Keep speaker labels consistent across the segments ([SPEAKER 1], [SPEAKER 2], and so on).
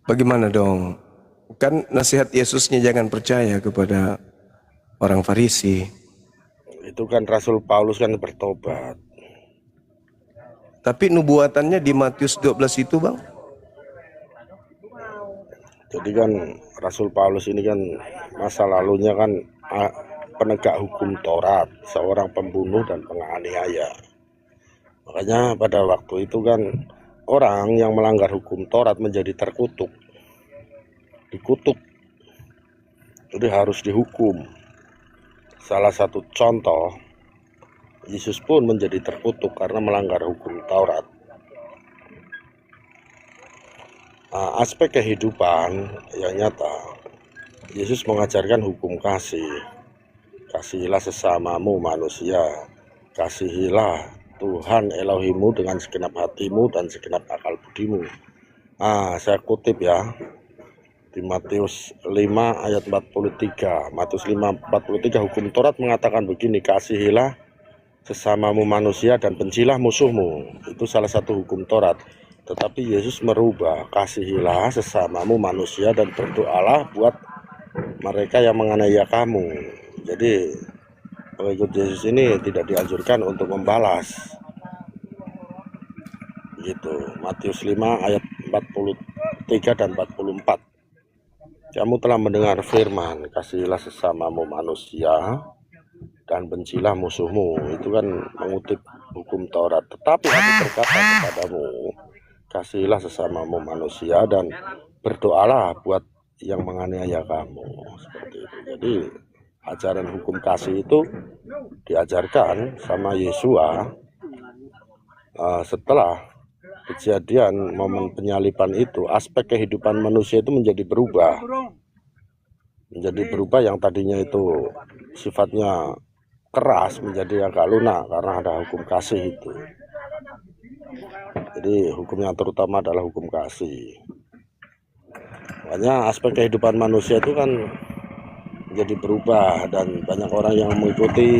[SPEAKER 1] Bagaimana dong? Kan nasihat Yesusnya jangan percaya kepada orang Farisi.
[SPEAKER 2] Itu kan Rasul Paulus kan bertobat.
[SPEAKER 1] Tapi nubuatannya di Matius 12 itu, Bang.
[SPEAKER 2] Jadi kan Rasul Paulus ini kan masa lalunya kan penegak hukum Taurat, seorang pembunuh dan penganiaya. Makanya pada waktu itu kan orang yang melanggar hukum Taurat menjadi terkutuk, dikutuk, jadi harus dihukum. Salah satu contoh, Yesus pun menjadi terkutuk karena melanggar hukum Taurat. Aspek kehidupan yang nyata, Yesus mengajarkan hukum kasih. Kasihilah sesamamu manusia, kasihilah Tuhan Elohimu dengan segenap hatimu dan segenap akal budimu. Saya kutip ya, di Matius 5 ayat 43. Matius 5:43, hukum Taurat mengatakan begini, kasihilah sesamamu manusia dan bencilah musuhmu. Itu salah satu hukum Taurat. Tetapi Yesus merubah, kasihilah sesamamu manusia dan berdoalah buat mereka yang menganiaya kamu. Jadi pengikut Yesus ini tidak dianjurkan untuk membalas. Gitu. Matius 5 ayat 43 dan 44. Kamu telah mendengar firman, kasihilah sesamamu manusia dan bencilah musuhmu. Itu kan mengutip hukum Taurat. Tetapi aku berkata kepadamu, kasihilah sesamamu manusia dan berdoalah buat yang menganiaya kamu. Seperti itu. Jadi ajaran hukum kasih itu diajarkan sama Yesua setelah kejadian momen penyaliban itu. Aspek kehidupan manusia itu menjadi berubah. Yang tadinya itu sifatnya keras menjadi agak lunak karena ada hukum kasih itu. Jadi hukum yang terutama adalah hukum kasih. Makanya aspek kehidupan manusia itu kan menjadi berubah dan banyak orang yang mengikuti,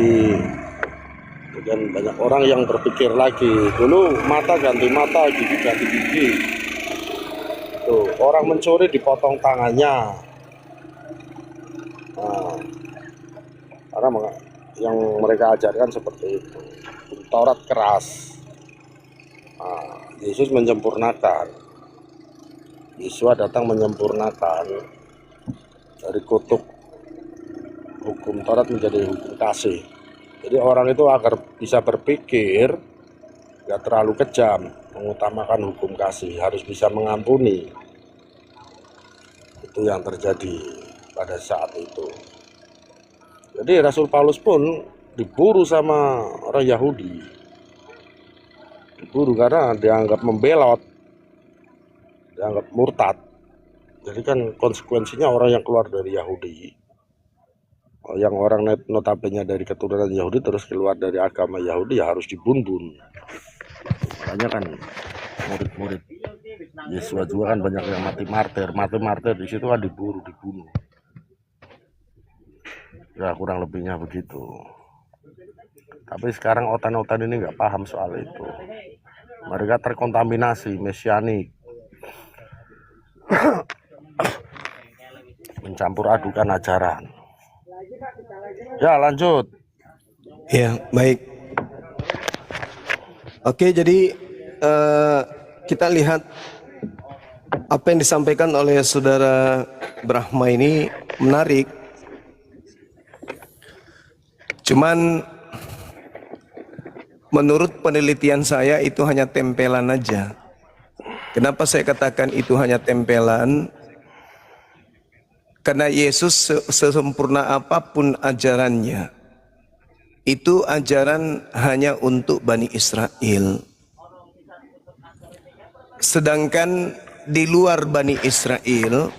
[SPEAKER 2] dan banyak orang yang berpikir lagi. Dulu mata ganti mata, gigi ganti gigi. Tuh, orang mencuri dipotong tangannya. Karena yang mereka ajarkan seperti itu. Taurat keras. Yesus menyempurnakan. Yesus datang menyempurnakan dari kutuk hukum Taurat menjadi hukum kasih. Jadi orang itu agar bisa berpikir gak terlalu kejam, mengutamakan hukum kasih, harus bisa mengampuni. Itu yang terjadi pada saat itu. Jadi Rasul Paulus pun diburu sama orang Yahudi. Diburu karena dianggap membelot, dianggap murtad. Jadi kan konsekuensinya orang yang keluar dari Yahudi, yang orang notabene dari keturunan Yahudi terus keluar dari agama Yahudi, ya harus dibun-bun. Makanya kan murid-murid Yesus juga kan banyak yang mati martir di situ kan diburu, dibunuh. Ya kurang lebihnya begitu. Tapi sekarang otan-otan ini nggak paham soal itu. Mereka terkontaminasi mesianik, mencampur adukan ajaran. Ya lanjut.
[SPEAKER 1] Ya, baik. Oke, jadi kita lihat apa yang disampaikan oleh saudara Brahma ini menarik. Cuman menurut penelitian saya itu hanya tempelan aja. Kenapa saya katakan itu hanya tempelan? Karena Yesus sesempurna apapun ajarannya, itu ajaran hanya untuk Bani Israel. Sedangkan di luar Bani Israel,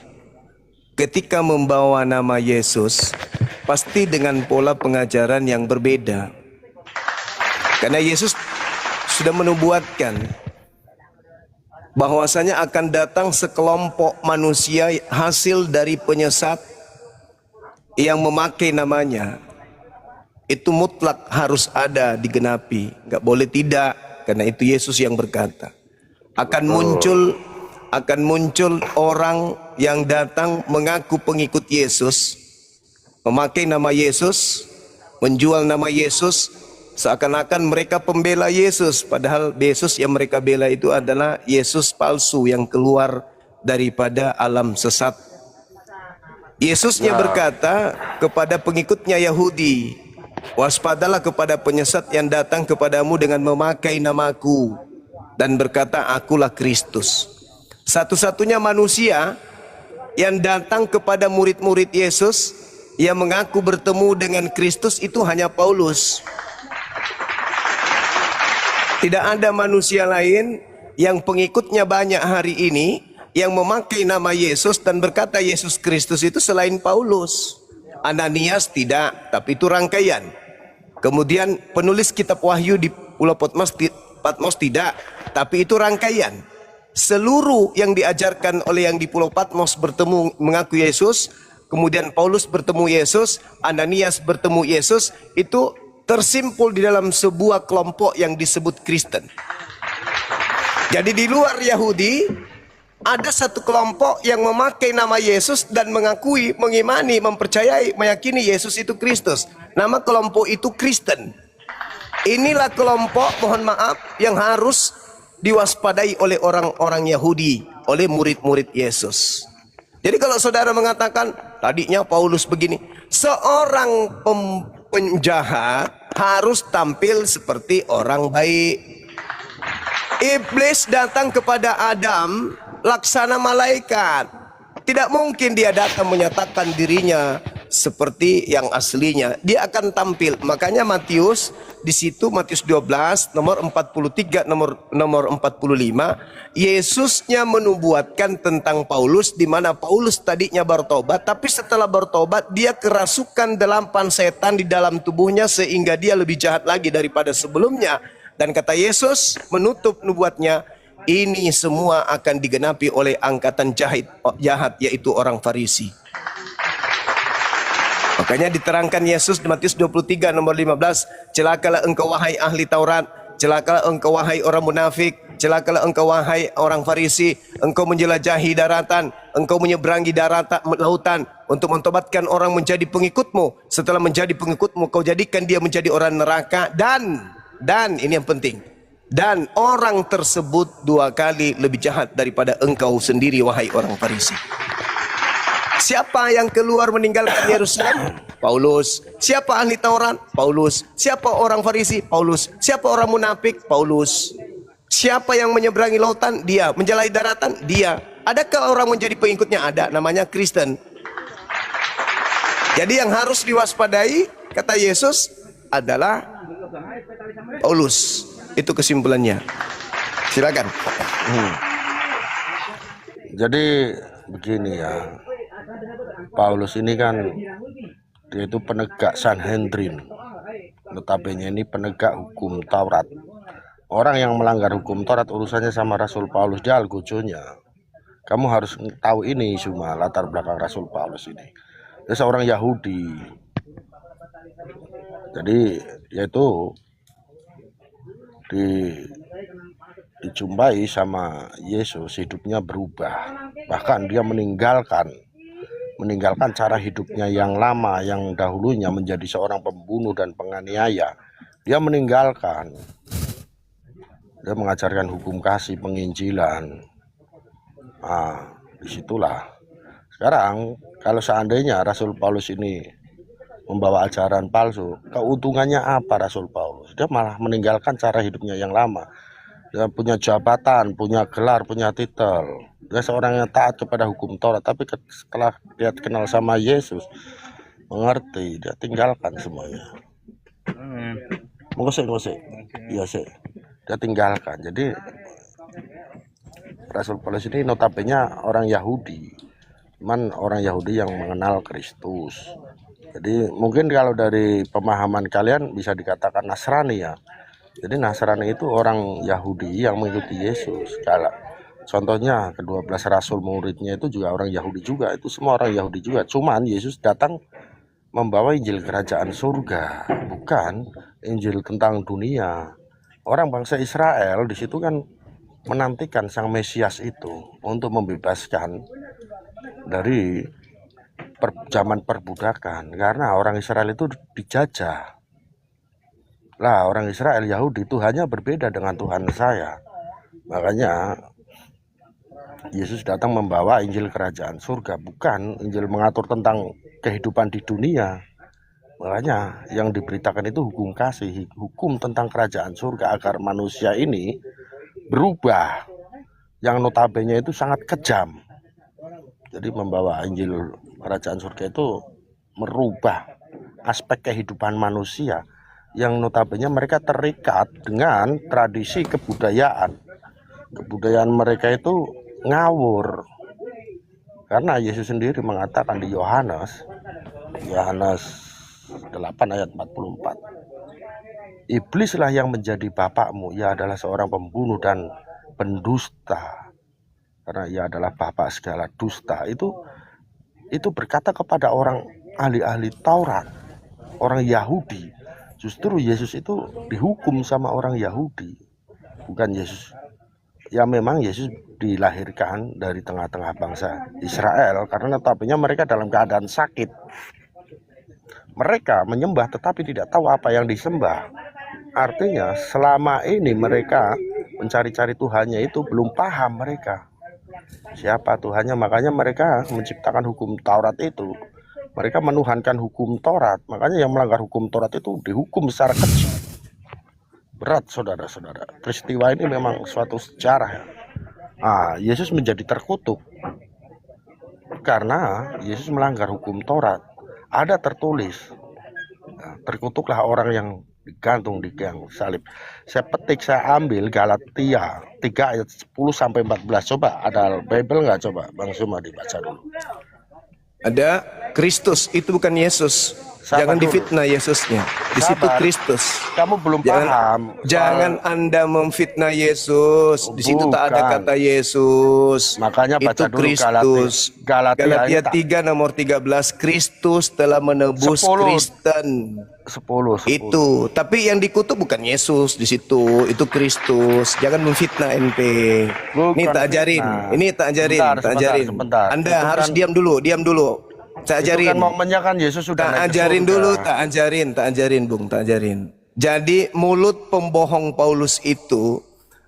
[SPEAKER 1] ketika membawa nama Yesus, pasti dengan pola pengajaran yang berbeda. Karena Yesus sudah menubuatkan bahwasanya akan datang sekelompok manusia hasil dari penyesat yang memakai namanya. Itu mutlak harus ada, digenapi, nggak boleh tidak, karena itu Yesus yang berkata. Akan muncul akan muncul orang yang datang mengaku pengikut Yesus, memakai nama Yesus, menjual nama Yesus, seakan-akan mereka pembela Yesus, padahal Yesus yang mereka bela itu adalah Yesus palsu yang keluar daripada alam sesat. Yesusnya berkata kepada pengikutnya Yahudi, waspadalah kepada penyesat yang datang kepadamu dengan memakai namaku dan berkata, akulah Kristus. Satu-satunya manusia yang datang kepada murid-murid Yesus yang mengaku bertemu dengan Kristus itu hanya Paulus. Tidak ada manusia lain yang pengikutnya banyak hari ini yang memakai nama Yesus dan berkata Yesus Kristus itu selain Paulus. Ananias tidak, tapi itu rangkaian. Kemudian penulis kitab Wahyu di Pulau Patmos tidak, tapi itu rangkaian. Seluruh yang diajarkan oleh yang di Pulau Patmos bertemu mengaku Yesus, kemudian Paulus bertemu Yesus, Ananias bertemu Yesus, itu tersimpul di dalam sebuah kelompok yang disebut Kristen. Jadi di luar Yahudi ada satu kelompok yang memakai nama Yesus dan mengakui, mengimani, mempercayai, meyakini Yesus itu Kristus. Nama kelompok itu Kristen. Inilah kelompok, mohon maaf, yang harus diwaspadai oleh orang-orang Yahudi, oleh murid-murid Yesus. Jadi kalau saudara mengatakan, tadinya Paulus begini, seorang penjahat harus tampil seperti orang baik. Iblis datang kepada Adam laksana malaikat. Tidak mungkin dia datang menyatakan dirinya seperti yang aslinya. Dia akan tampil. Makanya Matius di situ, Matius 12 nomor 43 nomor 45, Yesusnya menubuatkan tentang Paulus, di mana Paulus tadinya bertobat, tapi setelah bertobat dia kerasukan delapan setan di dalam tubuhnya sehingga dia lebih jahat lagi daripada sebelumnya. Dan kata Yesus menutup nubuatnya, ini semua akan digenapi oleh angkatan jahat, yaitu orang Farisi. Makanya diterangkan Yesus di Matius 23 nomor 15, celakalah engkau wahai ahli Taurat, celakalah engkau wahai orang munafik, celakalah engkau wahai orang Farisi, engkau menjelajahi daratan, engkau menyeberangi lautan untuk mentobatkan orang menjadi pengikutmu. Setelah menjadi pengikutmu, kau jadikan dia menjadi orang neraka, dan ini yang penting, dan orang tersebut 2 kali lebih jahat daripada engkau sendiri wahai orang Farisi. Siapa yang keluar meninggalkan Yerusalem? Paulus. Siapa ahli Taurat? Paulus. Siapa orang Farisi? Paulus. Siapa orang munafik? Paulus. Siapa yang menyeberangi lautan? Dia. Menjelajahi daratan? Dia. Adakah orang menjadi pengikutnya? Ada. Namanya Kristen. Jadi yang harus diwaspadai, kata Yesus, adalah Paulus. Itu kesimpulannya. Silakan.
[SPEAKER 2] Jadi begini ya, Paulus ini kan dia itu penegak Sanhedrin, notabene ini penegak hukum Taurat. Orang yang melanggar hukum Taurat urusannya sama Rasul Paulus, dia algojonya. Kamu harus tahu ini semua latar belakang Rasul Paulus ini. Dia seorang Yahudi. Jadi yaitu dijumpai sama Yesus, hidupnya berubah. Bahkan dia meninggalkan cara hidupnya yang lama, yang dahulunya menjadi seorang pembunuh dan penganiaya. Dia meninggalkan. Dia mengajarkan hukum kasih, penginjilan. Disitulah. Sekarang kalau seandainya Rasul Paulus ini membawa ajaran palsu, keuntungannya apa Rasul Paulus? Dia malah meninggalkan cara hidupnya yang lama. Dia punya jabatan, punya gelar, punya titel. Dia seorang yang taat kepada hukum Taurat, tapi setelah dia kenal sama Yesus, mengerti, dia tinggalkan semuanya. Mengusik. Iya sih. Dia tinggalkan. Jadi Rasul Paulus ini notabene orang Yahudi. Cuman orang Yahudi yang mengenal Kristus. Jadi mungkin kalau dari pemahaman kalian bisa dikatakan Nasrani ya. Jadi Nasrani itu orang Yahudi yang mengikuti Yesus. Kalau contohnya ke-12 rasul muridnya itu juga orang Yahudi juga. Itu semua orang Yahudi juga. Cuman Yesus datang membawa Injil kerajaan surga, bukan Injil tentang dunia. Orang bangsa Israel di situ kan menantikan Sang Mesias itu untuk membebaskan dari zaman perbudakan, karena orang Israel itu dijajah. Lah, orang Israel Yahudi Tuhannya berbeda dengan Tuhan saya. Makanya Yesus datang membawa Injil kerajaan surga, bukan Injil mengatur tentang kehidupan di dunia. Makanya yang diberitakan itu hukum kasih, hukum tentang kerajaan surga, agar manusia ini berubah, yang notabene itu sangat kejam. Jadi membawa Injil kerajaan surga itu merubah aspek kehidupan manusia yang notabene mereka terikat dengan tradisi kebudayaan. Kebudayaan mereka itu ngawur. Karena Yesus sendiri mengatakan di Yohanes 8 ayat 44. Iblislah yang menjadi bapakmu, ia adalah seorang pembunuh dan pendusta. Karena ia adalah bapak segala dusta. Itu berkata kepada orang ahli-ahli Taurat, orang Yahudi. Justru Yesus itu dihukum sama orang Yahudi, bukan Yesus. Ya memang Yesus dilahirkan dari tengah-tengah bangsa Israel, karena notabene mereka dalam keadaan sakit. Mereka menyembah tetapi tidak tahu apa yang disembah. Artinya selama ini mereka mencari-cari Tuhannya itu belum paham mereka siapa Tuhannya. Makanya mereka menciptakan hukum Taurat itu. Mereka menuhankan hukum Taurat. Makanya yang melanggar hukum Taurat itu dihukum secara kecil. Berat, saudara-saudara. Peristiwa ini memang suatu sejarah. Yesus menjadi terkutuk karena Yesus melanggar hukum Taurat. Ada tertulis, terkutuklah orang yang digantung di tiang salib. Saya petik, saya ambil Galatia 3 ayat 10-14. Coba ada Bible nggak? Coba Bang Suma dibaca dulu.
[SPEAKER 1] Ada Kristus, itu bukan Yesus. Jangan difitnah Yesusnya. Di situ Kristus.
[SPEAKER 2] Kamu belum paham.
[SPEAKER 1] Jangan Anda memfitnah Yesus. Di situ tak ada kata Yesus.
[SPEAKER 2] Makanya baca
[SPEAKER 1] itu
[SPEAKER 2] dulu
[SPEAKER 1] Kristus. Galatia 3 nomor 13. Kristus telah menebus
[SPEAKER 2] 10.
[SPEAKER 1] Kristen.
[SPEAKER 2] 10.
[SPEAKER 1] Itu. Tapi yang dikutuk bukan Yesus di situ. Itu Kristus. Jangan memfitnah ente. Ini tak ajarin. Ini tak ajarin.
[SPEAKER 2] Sebentar.
[SPEAKER 1] Anda harus diam dulu. Tak ajarin.
[SPEAKER 2] Kan momennya kan Yesus sudah
[SPEAKER 1] tak ajarin dulu, tak ajarin Bung, tak ajarin. Jadi mulut pembohong Paulus itu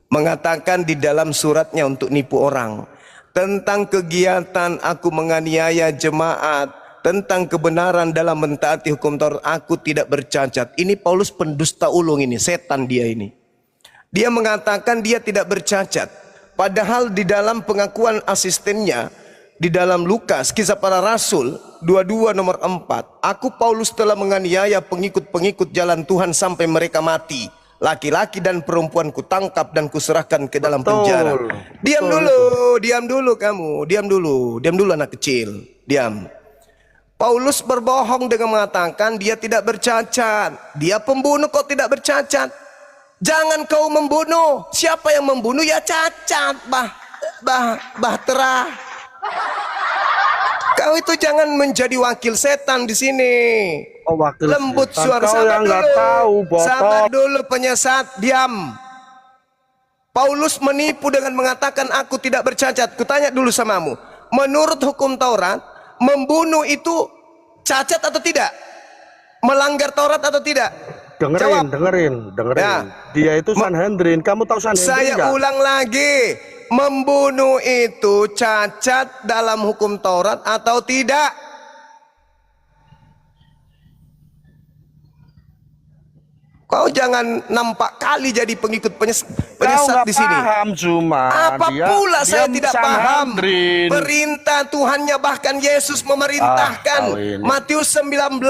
[SPEAKER 1] mengatakan di dalam suratnya untuk nipu orang tentang kegiatan aku menganiaya jemaat, tentang kebenaran dalam mentaati hukum Taurat, aku tidak bercacat. Ini Paulus pendusta ulung ini, setan dia ini. Dia mengatakan dia tidak bercacat. Padahal di dalam pengakuan asistennya di dalam Lukas, Kisah Para Rasul 22 nomor 4, aku Paulus telah menganiaya pengikut-pengikut jalan Tuhan sampai mereka mati. Laki-laki dan perempuan kutangkap dan kuserahkan ke dalam penjara. Diam dulu kamu, diam dulu anak kecil, diam. Paulus berbohong dengan mengatakan dia tidak bercacat. Dia pembunuh kok tidak bercacat. Jangan kau membunuh. Siapa yang membunuh ya cacat, bahtera. Kau itu jangan menjadi wakil setan di sini.
[SPEAKER 2] Wakil
[SPEAKER 1] lembut
[SPEAKER 2] setan.
[SPEAKER 1] Suara.
[SPEAKER 2] Kau yang nggak tahu,
[SPEAKER 1] sabar dulu penyesat, diam. Paulus menipu dengan mengatakan aku tidak bercacat. Kutanya dulu samamu, menurut hukum Taurat, membunuh itu cacat atau tidak? Melanggar Taurat atau tidak?
[SPEAKER 2] Dengerin. Ya. Dia itu Sanhedrin. Kamu tahu Sanhedrin?
[SPEAKER 1] Saya ulang lagi. Membunuh itu cacat dalam hukum Taurat atau tidak? Kau jangan nampak kali jadi pengikut penyesat di sini.
[SPEAKER 2] Paham cuma.
[SPEAKER 1] Apa pula saya tidak paham? Perintah Tuhannya, bahkan Yesus memerintahkan. Matius 19,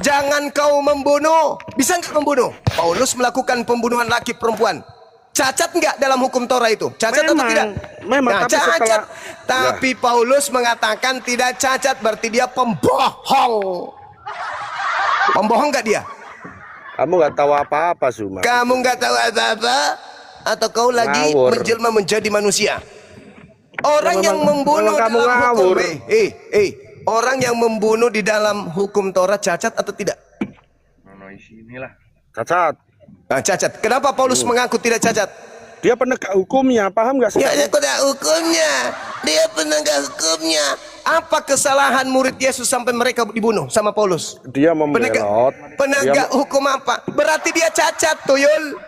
[SPEAKER 1] jangan kau membunuh. Bisa nggak membunuh? Paulus melakukan pembunuhan laki perempuan. Cacat nggak dalam hukum Torah itu? Cacat atau tidak?
[SPEAKER 2] Memang,
[SPEAKER 1] cacat. Tapi Paulus mengatakan tidak cacat, berarti dia pembohong. Pembohong nggak dia?
[SPEAKER 2] Kamu nggak tahu apa-apa, Suma.
[SPEAKER 1] Kamu nggak tahu apa-apa? Atau kau lagi menjelma menjadi manusia? Orang yang membunuh dalam hukum, orang yang membunuh di dalam hukum Torah cacat atau tidak?
[SPEAKER 2] Cacat.
[SPEAKER 1] Cacat. Kenapa Paulus mengaku tidak cacat?
[SPEAKER 2] Dia penegak hukumnya, paham nggak
[SPEAKER 1] Ya,
[SPEAKER 2] sekarang?
[SPEAKER 1] penegak hukumnya. Dia penegak hukumnya. Apa kesalahan murid Yesus sampai mereka dibunuh sama Paulus?
[SPEAKER 2] Dia membelot.
[SPEAKER 1] Penegak hukum apa? Berarti dia cacat, tuyul.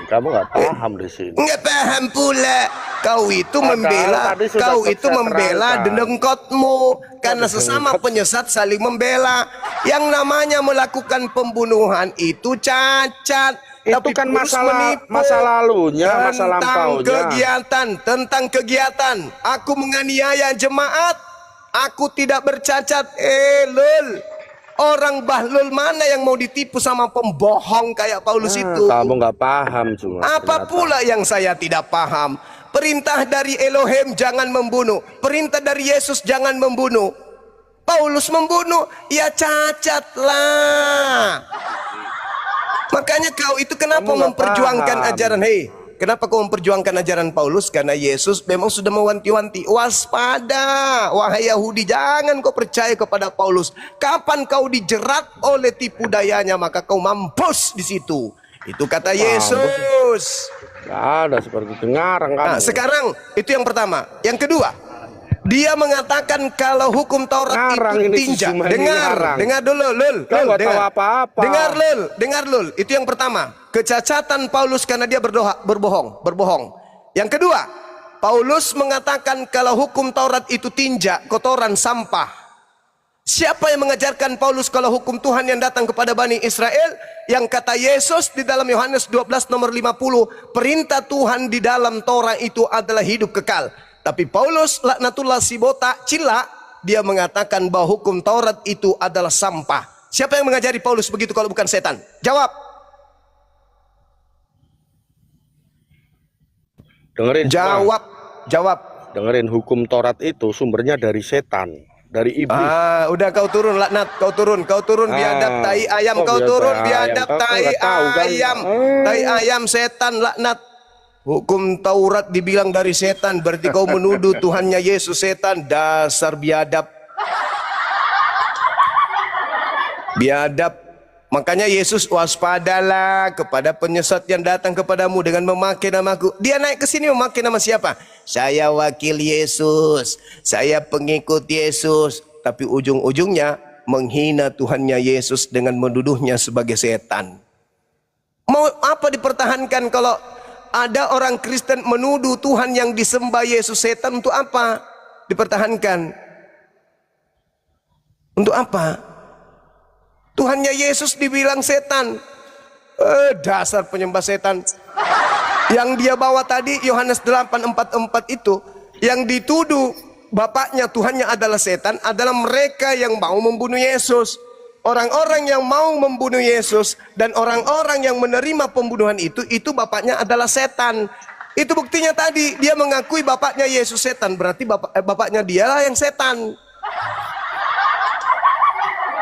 [SPEAKER 2] Kamu nggak paham di sini.
[SPEAKER 1] Nggak paham pula. Kau itu
[SPEAKER 2] Padahal
[SPEAKER 1] membela,
[SPEAKER 2] tadi sudah
[SPEAKER 1] kau itu
[SPEAKER 2] saya
[SPEAKER 1] membela
[SPEAKER 2] terangkan.
[SPEAKER 1] dengkotmu. Karena sesama penyesat saling membela. Yang namanya melakukan pembunuhan itu cacat.
[SPEAKER 2] Itu
[SPEAKER 1] Tapi
[SPEAKER 2] kan
[SPEAKER 1] Paulus menipu.
[SPEAKER 2] masa lalunya, masa lampaunya.
[SPEAKER 1] Tentang kegiatan. Aku menganiaya jemaat. Aku tidak bercacat. Lul. Orang bahlul mana yang mau ditipu sama pembohong kayak Paulus itu?
[SPEAKER 2] Kamu nggak paham cuma.
[SPEAKER 1] Apa pula yang saya tidak paham? Perintah dari Elohim jangan membunuh. Perintah dari Yesus jangan membunuh. Paulus membunuh, ya cacat lah. Makanya kau itu kenapa
[SPEAKER 2] Kamu nggak
[SPEAKER 1] memperjuangkan
[SPEAKER 2] paham.
[SPEAKER 1] ajaran? Hei, kenapa kau memperjuangkan ajaran Paulus? Karena Yesus memang sudah mewanti-wanti, waspada, wahai Yahudi, jangan kau percaya kepada Paulus. Kapan kau dijerat oleh tipu dayanya, maka kau mampus di situ. Itu kata Yesus.
[SPEAKER 2] Nggak ada seperti itu, ngarang kamu.
[SPEAKER 1] Nah, sekarang itu yang pertama. Yang kedua, dia mengatakan kalau hukum Taurat
[SPEAKER 2] Ngarang
[SPEAKER 1] itu
[SPEAKER 2] ini
[SPEAKER 1] tinjak.
[SPEAKER 2] cuma ini ngarang.
[SPEAKER 1] Dengar dulu, Lul.
[SPEAKER 2] Kau nggak tahu
[SPEAKER 1] dengar.
[SPEAKER 2] apa-apa.
[SPEAKER 1] Dengar, Lul. Itu yang pertama. Kecacatan Paulus karena dia berbohong. Yang kedua, Paulus mengatakan kalau hukum Taurat itu tinjak, kotoran, sampah. Siapa yang mengajarkan Paulus kalau hukum Tuhan yang datang kepada Bani Israel? Yang kata Yesus di dalam Yohanes 12 nomor 50, perintah Tuhan di dalam Torah itu adalah hidup kekal. Tapi Paulus laknatullah sibota cila, dia mengatakan bahwa hukum Taurat itu adalah sampah. Siapa yang mengajari Paulus begitu kalau bukan setan? Jawab.
[SPEAKER 2] Dengerin.
[SPEAKER 1] Jawab.
[SPEAKER 2] Dengerin, hukum Taurat itu sumbernya dari setan, dari iblis.
[SPEAKER 1] Udah kau turun laknat, kau turun biadab tai ayam, kau turun biadab tai ayam. Tai ayam setan laknat. Hukum Taurat dibilang dari setan, berarti kau menuduh Tuhannya Yesus setan, dasar biadab. Biadab. Makanya Yesus, waspadalah kepada penyesat yang datang kepadamu dengan memakai namaku. Dia naik ke sini memakai nama siapa? Saya wakil Yesus, saya pengikut Yesus. Tapi ujung-ujungnya menghina Tuhannya Yesus dengan menuduhnya sebagai setan. Mau apa dipertahankan kalau ada orang Kristen menuduh Tuhan yang disembah Yesus setan? Untuk apa dipertahankan? Untuk apa? Tuhannya Yesus dibilang setan. Dasar penyembah setan. Yang dia bawa tadi Yohanes 8:44 itu, yang dituduh bapaknya Tuhannya adalah setan adalah mereka yang mau membunuh Yesus. Orang-orang yang mau membunuh Yesus dan orang-orang yang menerima pembunuhan itu bapaknya adalah setan. Itu buktinya tadi dia mengakui bapaknya Yesus setan, berarti bapaknya dialah yang setan.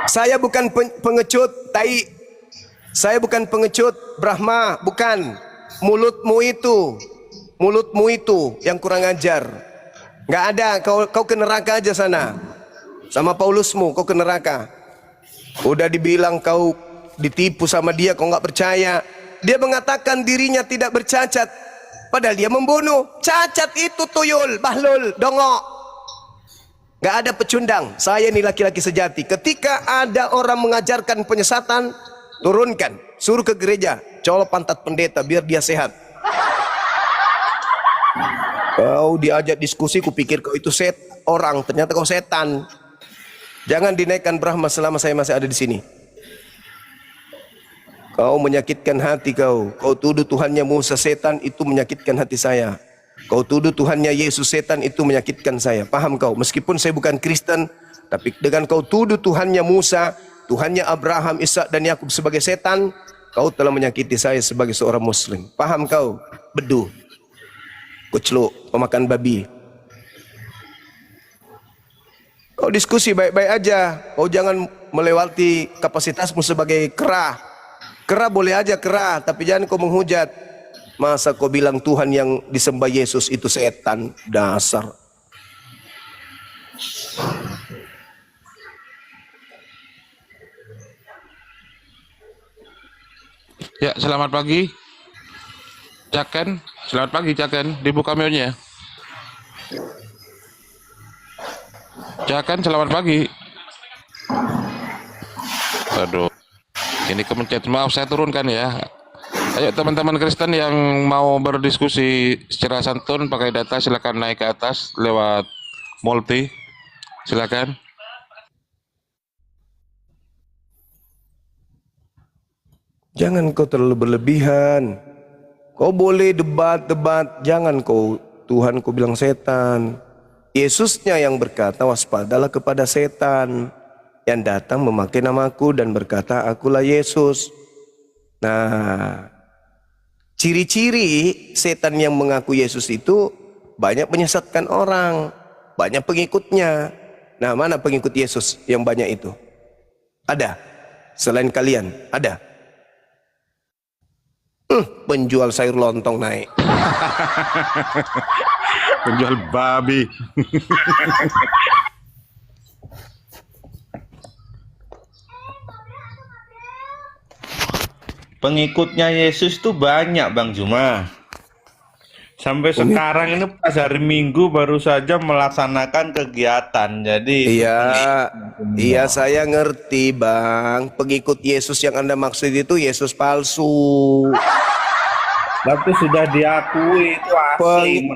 [SPEAKER 1] Saya bukan pengecut tai. Saya bukan pengecut Brahma, bukan. Mulutmu itu yang kurang ajar. Nggak ada, kau ke neraka aja sana. Sama Paulusmu, kau ke neraka. Udah dibilang kau ditipu sama dia, kau nggak percaya. Dia mengatakan dirinya tidak bercacat, padahal dia membunuh. Cacat itu tuyul, bahlul, dongok. Gak ada pecundang. Saya ini laki-laki sejati. Ketika ada orang mengajarkan penyesatan, turunkan, suruh ke gereja, colok pantat pendeta biar dia sehat. Kau diajak diskusi, kupikir kau itu orang, ternyata kau setan. Jangan dinaikkan Brahma selama saya masih ada di sini. Kau menyakitkan hati kau. Kau tuduh Tuhannya Musa setan, itu menyakitkan hati saya. Kau tuduh Tuhannya Yesus setan, itu menyakitkan saya. Paham kau? Meskipun saya bukan Kristen, tapi dengan kau tuduh Tuhannya Musa, Tuhannya Abraham, Ishak dan Yakub sebagai setan, kau telah menyakiti saya sebagai seorang Muslim. Paham kau? Bedu, kucluk, pemakan babi. Kau diskusi baik-baik aja. Kau jangan melewati kapasitasmu sebagai kera. Kera boleh aja kera, tapi jangan kau menghujat. Masa kau bilang Tuhan yang disembah Yesus itu setan? Dasar.
[SPEAKER 3] Ya, selamat pagi. Jaken. Selamat pagi Caken, dibuka mute-nya. Caken, selamat pagi. Aduh, ini kemencet. Maaf, saya turunkan ya. Ayo teman-teman Kristen yang mau berdiskusi secara santun pakai data, silakan naik ke atas lewat multi. Silakan.
[SPEAKER 1] Jangan kau terlalu berlebihan. Kau boleh debat, jangan kau, Tuhan kau bilang setan. Yesusnya yang berkata, waspadalah kepada setan yang datang memakai namaku dan berkata, akulah Yesus. Nah, ciri-ciri setan yang mengaku Yesus itu banyak menyesatkan orang, banyak pengikutnya. Nah, mana pengikut Yesus yang banyak itu? Ada? Selain kalian, ada? Penjual sayur lontong naik.
[SPEAKER 3] Penjual babi.
[SPEAKER 4] Pengikutnya Yesus tuh banyak Bang Juma. Sampai sekarang ini pas hari Minggu baru saja melaksanakan kegiatan. Jadi
[SPEAKER 1] Iya saya ngerti Bang. Pengikut Yesus yang Anda maksud itu Yesus palsu.
[SPEAKER 4] tapi sudah diakui itu asli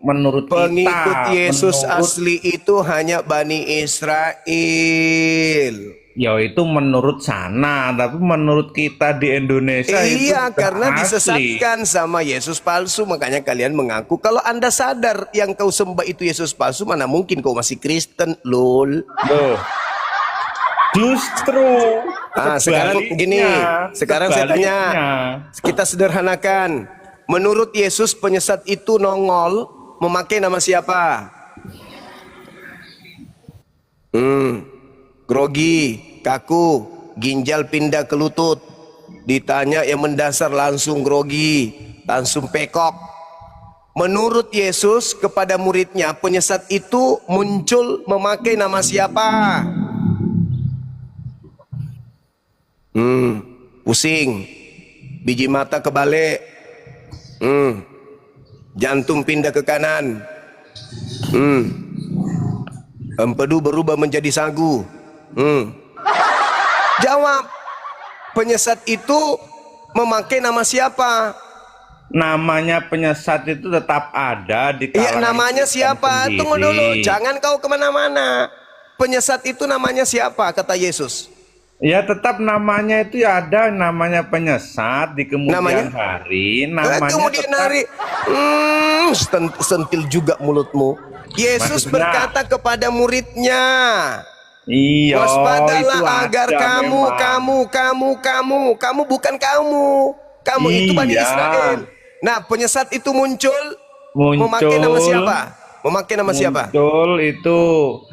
[SPEAKER 4] menurut
[SPEAKER 1] Pengikut
[SPEAKER 4] kita.
[SPEAKER 1] Yesus
[SPEAKER 4] Menurut,
[SPEAKER 1] asli itu hanya Bani Israel.
[SPEAKER 4] ya itu menurut sana, tapi menurut kita di Indonesia itu
[SPEAKER 1] Iya,
[SPEAKER 4] sudah
[SPEAKER 1] karena
[SPEAKER 4] asli.
[SPEAKER 1] disesatkan sama Yesus palsu, makanya kalian mengaku. Kalau Anda sadar yang kau sembah itu Yesus palsu, mana mungkin kau masih Kristen, lol.
[SPEAKER 4] Loh. Justru
[SPEAKER 1] Sekarang gini, sekarang saya tanya, kita sederhanakan. Menurut Yesus penyesat itu nongol memakai nama siapa? Grogi, kaku, ginjal pindah ke lutut. Ditanya yang mendasar langsung grogi, langsung pekok. Menurut Yesus kepada muridnya, penyesat itu muncul memakai nama siapa? Pusing, biji mata kebalik, jantung pindah ke kanan, empedu berubah menjadi sagu. Jawab, penyesat itu memakai nama siapa?
[SPEAKER 4] Namanya penyesat itu tetap ada di
[SPEAKER 1] Iya,
[SPEAKER 4] kalangan
[SPEAKER 1] namanya
[SPEAKER 4] Kristen
[SPEAKER 1] siapa?
[SPEAKER 4] sendiri.
[SPEAKER 1] Tunggu dulu, jangan kau kemana-mana. Penyesat itu namanya siapa? Kata Yesus.
[SPEAKER 4] Ya tetap namanya itu ya ada namanya penyesat di kemudian
[SPEAKER 1] Namanya?
[SPEAKER 4] hari. Namanya
[SPEAKER 1] Kemudian
[SPEAKER 4] tetap
[SPEAKER 1] hari, sentil juga mulutmu. Yesus
[SPEAKER 4] Maksudnya?
[SPEAKER 1] berkata kepada muridnya,
[SPEAKER 4] iya itu
[SPEAKER 1] waspadalah agar
[SPEAKER 4] ada memang.
[SPEAKER 1] kamu bukan kamu itu Bani
[SPEAKER 4] Iya.
[SPEAKER 1] Israel. Nah, penyesat itu muncul memakai nama siapa? Memakai nama siapa?
[SPEAKER 4] Muncul itu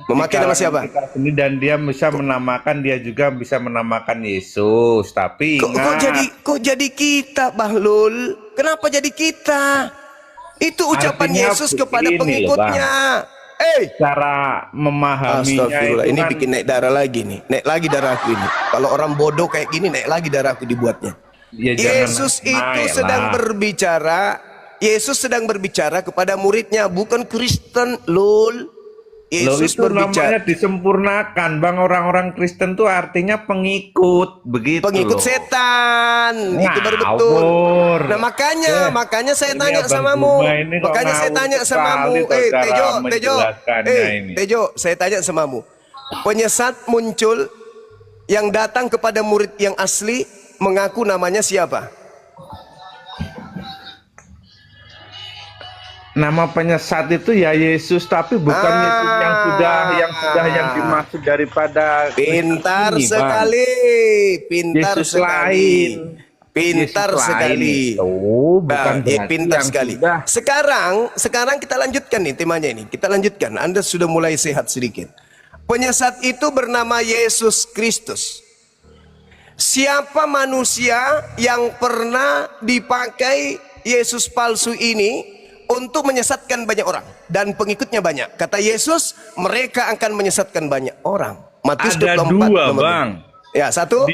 [SPEAKER 1] Memakai
[SPEAKER 4] di
[SPEAKER 1] nama
[SPEAKER 4] kalangan
[SPEAKER 1] siapa?
[SPEAKER 4] kita sendiri dan dia bisa menamakan, dia juga bisa menamakan Yesus. Tapi
[SPEAKER 1] Kok jadi kita, Bahlul? Kenapa jadi kita? Itu ucapan
[SPEAKER 4] Artinya
[SPEAKER 1] Yesus kepada
[SPEAKER 4] begini loh,
[SPEAKER 1] pengikutnya.
[SPEAKER 4] cara memahaminya
[SPEAKER 1] Astagfirullah,
[SPEAKER 4] itu
[SPEAKER 1] ini
[SPEAKER 4] kan
[SPEAKER 1] bikin naik darah lagi nih. Naik lagi darahku ini. Kalau orang bodoh kayak gini, naik lagi darahku dibuatnya.
[SPEAKER 4] ya jangan
[SPEAKER 1] Yesus itu
[SPEAKER 4] naik
[SPEAKER 1] sedang
[SPEAKER 4] lah.
[SPEAKER 1] berbicara kepada muridnya, bukan Kristen, lol.
[SPEAKER 4] Loh,
[SPEAKER 1] Yesus
[SPEAKER 4] itu
[SPEAKER 1] berbicara.
[SPEAKER 4] namanya disempurnakan, Bang. Orang-orang Kristen tuh artinya pengikut, begitu
[SPEAKER 1] Pengikut
[SPEAKER 4] loh.
[SPEAKER 1] setan, itu baru betul.
[SPEAKER 4] Ngawur.
[SPEAKER 1] Nah makanya saya
[SPEAKER 4] Ini
[SPEAKER 1] tanya
[SPEAKER 4] Abang
[SPEAKER 1] samamu.
[SPEAKER 4] Juma ini kok
[SPEAKER 1] Makanya saya
[SPEAKER 4] ngawur
[SPEAKER 1] tanya
[SPEAKER 4] sekali
[SPEAKER 1] samamu.
[SPEAKER 4] tuh cara
[SPEAKER 1] Tejo,
[SPEAKER 4] menjelaskannya ini.
[SPEAKER 1] Tejo, saya tanya samamu. Penyesat muncul yang datang kepada murid yang asli mengaku namanya siapa?
[SPEAKER 4] Nama penyesat itu ya Yesus, tapi bukan Yesus yang dimaksud daripada
[SPEAKER 1] Pintar
[SPEAKER 4] Kristen ini, Bang.
[SPEAKER 1] sekali, pintar
[SPEAKER 4] Yesus
[SPEAKER 1] sekali.
[SPEAKER 4] lain.
[SPEAKER 1] Pintar
[SPEAKER 4] Yesus
[SPEAKER 1] sekali.
[SPEAKER 4] lain itu bukan
[SPEAKER 1] Pintar
[SPEAKER 4] yang
[SPEAKER 1] sekali.
[SPEAKER 4] sudah.
[SPEAKER 1] Sekarang kita lanjutkan nih temanya ini. Kita lanjutkan. Anda sudah mulai sehat sedikit. Penyesat itu bernama Yesus Kristus. Siapa manusia yang pernah dipakai Yesus palsu ini untuk menyesatkan banyak orang dan pengikutnya banyak? Kata Yesus, mereka akan menyesatkan banyak orang. Matius
[SPEAKER 4] Ada
[SPEAKER 1] 24
[SPEAKER 4] dua,
[SPEAKER 1] nomor
[SPEAKER 4] Bang.
[SPEAKER 1] Ya, satu.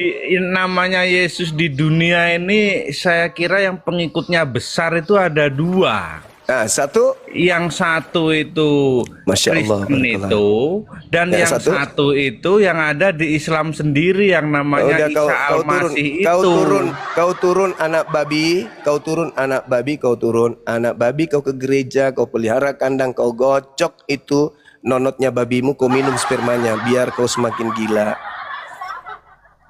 [SPEAKER 4] Namanya Yesus di dunia ini saya kira yang pengikutnya besar itu ada dua.
[SPEAKER 1] Nah, satu.
[SPEAKER 4] Yang satu itu
[SPEAKER 1] Masya Allah,
[SPEAKER 4] Kristen
[SPEAKER 1] barakallah.
[SPEAKER 4] itu, dan
[SPEAKER 1] Yang
[SPEAKER 4] yang
[SPEAKER 1] satu?
[SPEAKER 4] satu itu yang ada di Islam sendiri yang namanya
[SPEAKER 1] Udah,
[SPEAKER 4] Isa Al-Masih itu.
[SPEAKER 1] kau turun anak babi, kau turun anak babi, kau turun anak babi, kau ke gereja, kau pelihara kandang, kau gocok itu nonotnya babimu, kau minum spermanya, biar kau semakin gila.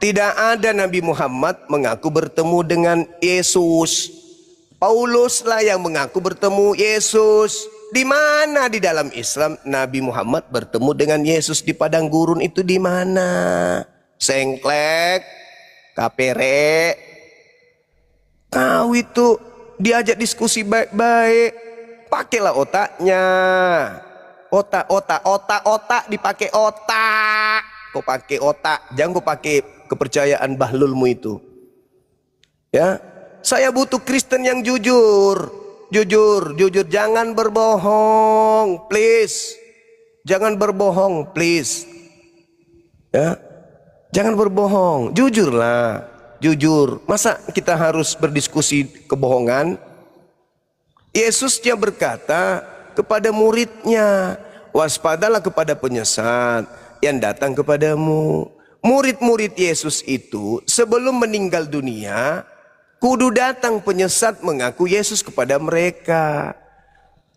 [SPEAKER 1] Tidak ada Nabi Muhammad mengaku bertemu dengan Yesus. Paulus lah yang mengaku bertemu Yesus. Di mana di dalam Islam Nabi Muhammad bertemu dengan Yesus di padang gurun itu di mana? Sengklek, kapere. Kau itu diajak diskusi baik-baik. Pakailah otaknya. Otak dipakai otak. Kau pakai otak, jangan kau pakai kepercayaan bahlulmu itu. Ya, saya butuh Kristen yang jujur, jangan berbohong, please. Jangan berbohong, please. Ya, jangan berbohong, jujurlah, jujur. Masa kita harus berdiskusi kebohongan? Yesusnya berkata kepada muridnya, waspadalah kepada penyesat yang datang kepadamu. Murid-murid Yesus itu sebelum meninggal dunia, kudu datang penyesat mengaku Yesus kepada mereka.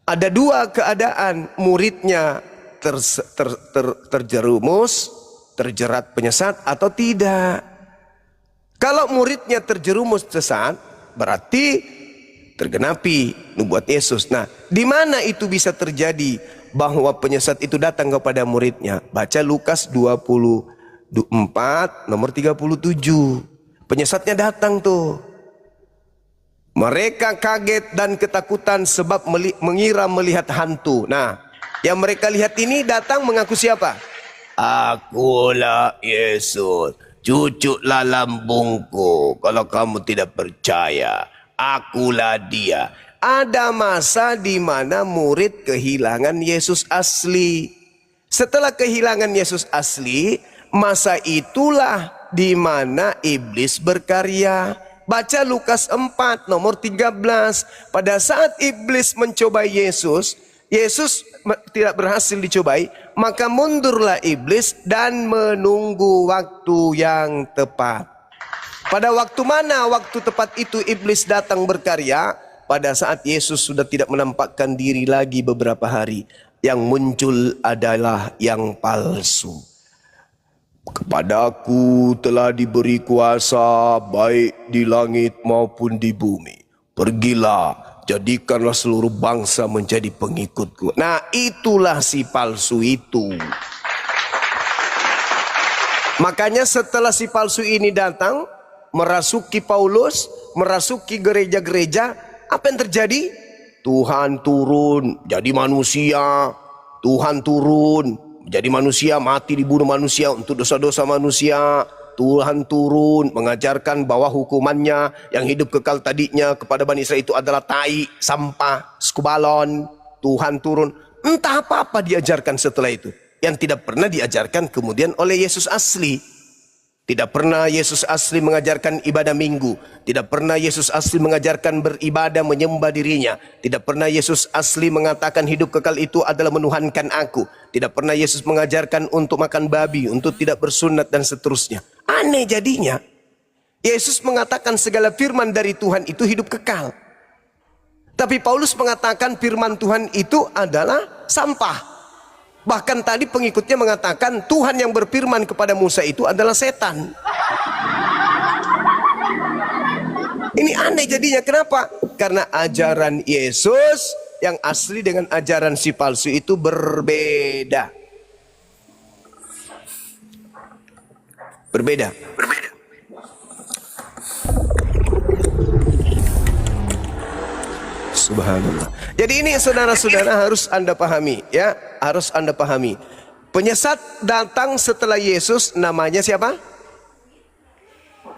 [SPEAKER 1] Ada dua keadaan, muridnya terjerumus, terjerat penyesat atau tidak. Kalau muridnya terjerumus sesat, berarti tergenapi nubuat Yesus. Nah, di mana itu bisa terjadi bahwa penyesat itu datang kepada muridnya? Baca Lukas 24 nomor 37. Penyesatnya datang tuh. Mereka kaget dan ketakutan sebab mengira melihat hantu. Nah, yang mereka lihat ini datang mengaku siapa? Akulah Yesus, cucuklah lambungku. Kalau kamu tidak percaya, akulah dia. Ada masa di mana murid kehilangan Yesus asli. Setelah kehilangan Yesus asli, masa itulah di mana iblis berkarya. Baca Lukas 4 nomor 13. Pada saat iblis mencobai Yesus, Yesus tidak berhasil dicobai, maka mundurlah iblis dan menunggu waktu yang tepat. Pada waktu mana waktu tepat itu iblis datang berkarya? Pada saat Yesus sudah tidak menampakkan diri lagi beberapa hari. Yang muncul adalah yang palsu. Kepadaku telah diberi kuasa baik di langit maupun di bumi. Pergilah, jadikanlah seluruh bangsa menjadi pengikutku. Nah, itulah si palsu itu. Makanya setelah si palsu ini datang, merasuki Paulus, merasuki gereja-gereja, apa yang terjadi? Tuhan turun jadi manusia. Tuhan turun jadi manusia, mati dibunuh manusia untuk dosa-dosa manusia. Tuhan turun mengajarkan bahwa hukumannya yang hidup kekal tadinya kepada Bani Israel itu adalah tai, sampah, skubalon. Tuhan turun. Entah apa-apa diajarkan setelah itu, yang tidak pernah diajarkan kemudian oleh Yesus asli. Tidak pernah Yesus asli mengajarkan ibadah minggu. Tidak pernah Yesus asli mengajarkan beribadah menyembah dirinya. Tidak pernah Yesus asli mengatakan hidup kekal itu adalah menuhankan aku. Tidak pernah Yesus mengajarkan untuk makan babi, untuk tidak bersunat dan seterusnya. Aneh jadinya. Yesus mengatakan segala firman dari Tuhan itu hidup kekal. Tapi Paulus mengatakan firman Tuhan itu adalah sampah. Bahkan tadi pengikutnya mengatakan Tuhan yang berfirman kepada Musa itu adalah setan. Ini aneh jadinya. Kenapa? Karena ajaran Yesus yang asli dengan ajaran si palsu itu berbeda. Berbeda. Subhanallah. Jadi ini saudara-saudara harus Anda pahami, ya, harus Anda pahami. Penyesat datang setelah Yesus, namanya siapa?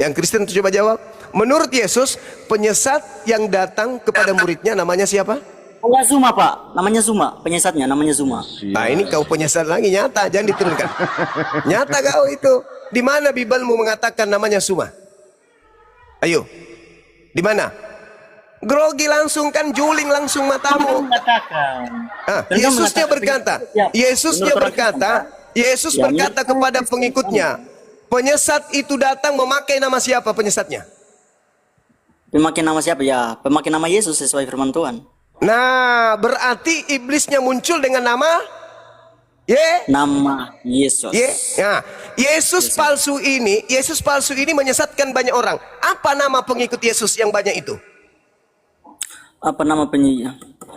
[SPEAKER 1] Yang Kristen coba jawab. Menurut Yesus, penyesat yang datang kepada muridnya namanya siapa?
[SPEAKER 5] Enggak Zuma, Pak. Namanya Zuma. Penyesatnya namanya Zuma.
[SPEAKER 1] Nah, ini kau penyesat lagi, nyata, jangan diturunkan. Nyata kau itu. Di mana Bibelmu mengatakan namanya Suma? Ayo. Di mana? Grogi langsung kan, juling langsung matamu.
[SPEAKER 5] Mengatakan.
[SPEAKER 1] Yesusnya berkata, Yesus berkata kepada pengikutnya, penyesat itu datang memakai nama siapa penyesatnya?
[SPEAKER 5] Pemakai nama siapa ya? Pemakai nama Yesus sesuai firman Tuhan.
[SPEAKER 1] Nah, berarti iblisnya muncul dengan nama
[SPEAKER 5] Nama Yesus.
[SPEAKER 1] Nah, Yesus palsu ini menyesatkan banyak orang. Apa nama pengikut Yesus yang banyak itu?
[SPEAKER 5] Apa nama penyanyi?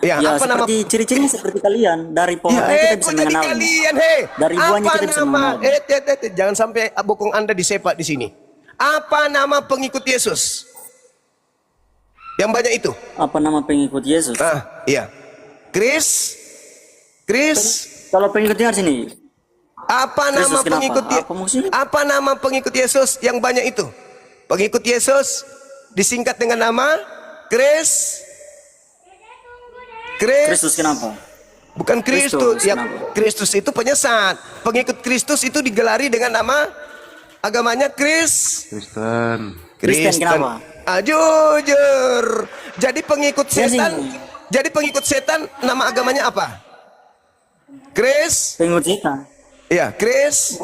[SPEAKER 1] Ya,
[SPEAKER 5] Ya,
[SPEAKER 1] apa nama?
[SPEAKER 5] seperti ciri-cirinya seperti kalian. Dari pohon kita bisa
[SPEAKER 1] Kok jadi
[SPEAKER 5] mengenal.
[SPEAKER 1] kalian,
[SPEAKER 5] Dari buahnya
[SPEAKER 1] apa
[SPEAKER 5] kita bisa
[SPEAKER 1] nama?
[SPEAKER 5] mengenal.
[SPEAKER 1] Jangan sampai bokong Anda disepak di sini. Apa nama pengikut Yesus? Yang banyak itu?
[SPEAKER 5] Apa nama pengikut Yesus?
[SPEAKER 1] Iya. Chris.
[SPEAKER 5] Kalau pengikutnya di sini.
[SPEAKER 1] Apa
[SPEAKER 5] Kristus
[SPEAKER 1] nama
[SPEAKER 5] kenapa?
[SPEAKER 1] pengikut
[SPEAKER 5] Apa maksudnya?
[SPEAKER 1] Apa nama pengikut Yesus yang banyak itu? Pengikut Yesus disingkat dengan nama
[SPEAKER 5] Kristus kenapa?
[SPEAKER 1] Bukan Kristus.
[SPEAKER 5] Kristus,
[SPEAKER 1] Ya,
[SPEAKER 5] kenapa?
[SPEAKER 1] Kristus itu penyesat. Pengikut Kristus itu digelari dengan nama agamanya
[SPEAKER 3] Kristen.
[SPEAKER 5] Kristen kenapa?
[SPEAKER 1] Jujur. Jadi pengikut
[SPEAKER 5] Ya,
[SPEAKER 1] setan.
[SPEAKER 5] sih.
[SPEAKER 1] Jadi pengikut setan nama agamanya apa?
[SPEAKER 5] Pengikut kita.
[SPEAKER 1] Iya, Chris.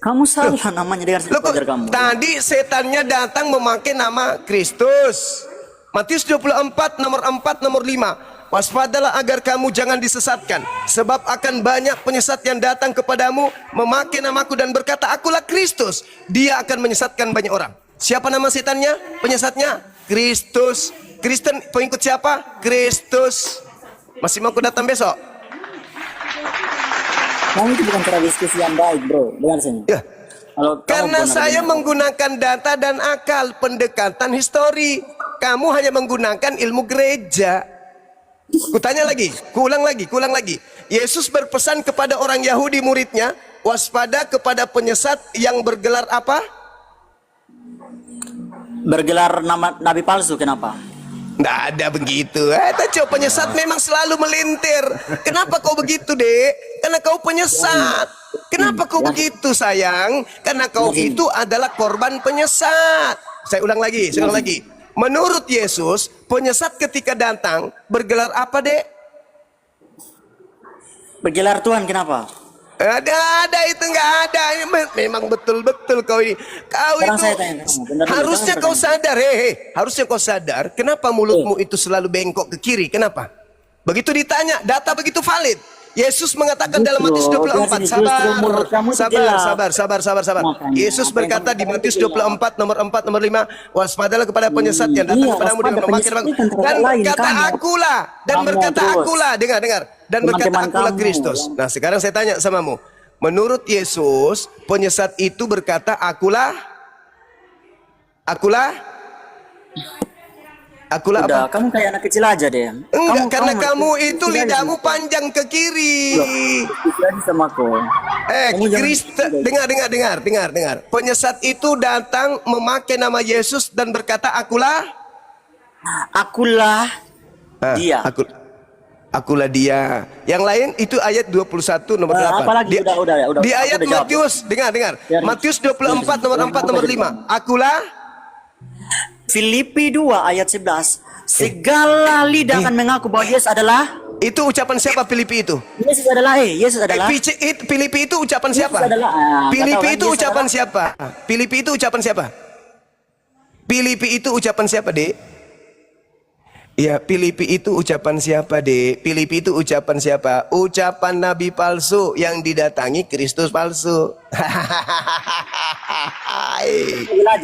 [SPEAKER 5] Kamu salah namanya dengan
[SPEAKER 1] Loh, kok
[SPEAKER 5] pacar kamu.
[SPEAKER 1] tadi setannya datang memakai nama Kristus. Matius 24 nomor 4 nomor 5. Waspadalah agar kamu jangan disesatkan, sebab akan banyak penyesat yang datang kepadamu memakai namaku dan berkata akulah Kristus. Dia akan menyesatkan banyak orang. Siapa nama setannya? Penyesatnya Kristus. Kristen pengikut siapa? Kristus. Masih mau aku datang besok?
[SPEAKER 5] Kamu itu bukan cara diskusi yang baik, bro. Dengar sini.
[SPEAKER 1] Ya.
[SPEAKER 5] Kalau kamu
[SPEAKER 1] Karena
[SPEAKER 5] benar-
[SPEAKER 1] saya menggunakan data dan akal, pendekatan histori. Kamu hanya menggunakan ilmu gereja. Kutanya lagi, kuulang lagi. Yesus berpesan kepada orang Yahudi muridnya, waspada kepada penyesat yang bergelar apa?
[SPEAKER 5] bergelar nama nabi palsu, kenapa?
[SPEAKER 1] Nggak ada begitu. Penyesat memang selalu melintir. Kenapa kau begitu, Dek? Karena kau penyesat. Kenapa kau begitu, sayang? Karena kau itu adalah korban penyesat. Saya ulang lagi. Menurut Yesus, penyesat ketika datang bergelar apa, Dek?
[SPEAKER 5] Bergelar Tuhan, kenapa?
[SPEAKER 1] Ada itu nggak ada. Memang betul-betul kau ini. Kau
[SPEAKER 5] Sekarang
[SPEAKER 1] itu
[SPEAKER 5] saya tanya kamu, benar dulu,
[SPEAKER 1] harusnya
[SPEAKER 5] jangan
[SPEAKER 1] kau sadar, harusnya kau sadar. Kenapa mulutmu itu selalu bengkok ke kiri? Kenapa? Begitu ditanya, data begitu valid. Yesus mengatakan dalam Matius 24, sabar.
[SPEAKER 5] Makanya,
[SPEAKER 1] Yesus berkata di Matius 24 nomor 4 nomor 5, waspadalah kepada penyesat yang datang
[SPEAKER 5] Iya,
[SPEAKER 1] kepadamu dengan
[SPEAKER 5] waspada,
[SPEAKER 1] memakai
[SPEAKER 5] penyesat ini kan
[SPEAKER 1] dan
[SPEAKER 5] terhadap lain,
[SPEAKER 1] berkata
[SPEAKER 5] kamu.
[SPEAKER 1] akulah dan
[SPEAKER 5] Kamu
[SPEAKER 1] berkata
[SPEAKER 5] terus.
[SPEAKER 1] akulah, dengar dan berkata
[SPEAKER 5] Teman-teman
[SPEAKER 1] akulah
[SPEAKER 5] kamu,
[SPEAKER 1] Kristus.
[SPEAKER 5] ya.
[SPEAKER 1] Nah, sekarang saya tanya samamu. Menurut Yesus, penyesat itu berkata akulah
[SPEAKER 5] Udah,
[SPEAKER 1] apa?
[SPEAKER 5] kamu kayak anak kecil aja deh.
[SPEAKER 1] Enggak, karena kamu itu
[SPEAKER 5] kecil aja
[SPEAKER 1] lidahmu
[SPEAKER 5] sama-
[SPEAKER 1] panjang ke kiri.
[SPEAKER 5] kecil aja sama aku. Kamu jangan-
[SPEAKER 1] Kristen, dengar. Penyesat itu datang memakai nama Yesus dan berkata akulah
[SPEAKER 5] Akulah dia.
[SPEAKER 1] Akulah dia. Yang lain itu ayat 21 nomor 8.
[SPEAKER 5] Apalagi udah.
[SPEAKER 1] Di
[SPEAKER 5] Aku
[SPEAKER 1] ayat
[SPEAKER 5] udah jawab.
[SPEAKER 1] Matius, dengar.
[SPEAKER 5] Ya,
[SPEAKER 1] Matius 24 nomor 4 nomor 5. Akulah
[SPEAKER 5] Filipi 2 ayat 11. Segala lidah akan mengaku bahwa Yesus adalah
[SPEAKER 1] itu ucapan siapa Filipi itu?
[SPEAKER 5] Yesus adalah
[SPEAKER 1] Filipi itu ucapan siapa?
[SPEAKER 5] Yesus adalah,
[SPEAKER 1] Filipi
[SPEAKER 5] katakan
[SPEAKER 1] itu
[SPEAKER 5] Yesus
[SPEAKER 1] ucapan
[SPEAKER 5] adalah-
[SPEAKER 1] siapa? Filipi itu ucapan siapa? Filipi itu ucapan siapa, Dek? Iya, Filipi itu ucapan siapa, Dek? Filipi itu ucapan siapa? Ucapan nabi palsu yang didatangi Kristus palsu.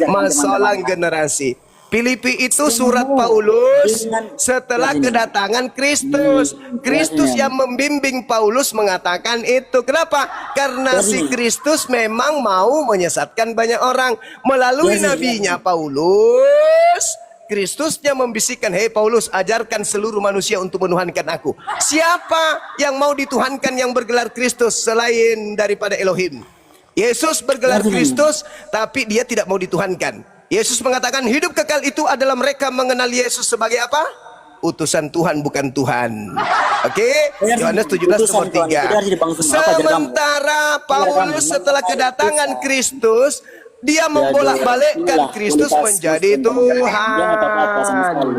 [SPEAKER 1] Masalah generasi. Filipi itu surat Paulus setelah kedatangan Kristus. Kristus yang membimbing Paulus mengatakan itu. Kenapa? Karena si Kristus memang mau menyesatkan banyak orang. Melalui nabinya Paulus, Kristusnya membisikkan, hei Paulus, ajarkan seluruh manusia untuk menuhankan aku. Siapa yang mau dituhankan yang bergelar Kristus selain daripada Elohim? Yesus bergelar Kristus, tapi dia tidak mau dituhankan. Yesus mengatakan hidup kekal itu adalah mereka mengenal Yesus sebagai apa? utusan Tuhan bukan Tuhan. Oke,
[SPEAKER 5] Ya,
[SPEAKER 1] Yohanes 17
[SPEAKER 5] utusan
[SPEAKER 1] nomor
[SPEAKER 5] Tuhan,
[SPEAKER 1] 3.
[SPEAKER 5] itu dari Bang Suma. Apa ajar kamu?
[SPEAKER 1] Sementara Paulus setelah kedatangan Kristus, dia membolak-balikkan
[SPEAKER 5] itulah
[SPEAKER 1] Kristus
[SPEAKER 5] kualitas
[SPEAKER 1] menjadi
[SPEAKER 5] Kristen. Dia nggak tahu apa-apa sama
[SPEAKER 1] Tuhan.
[SPEAKER 5] sekali.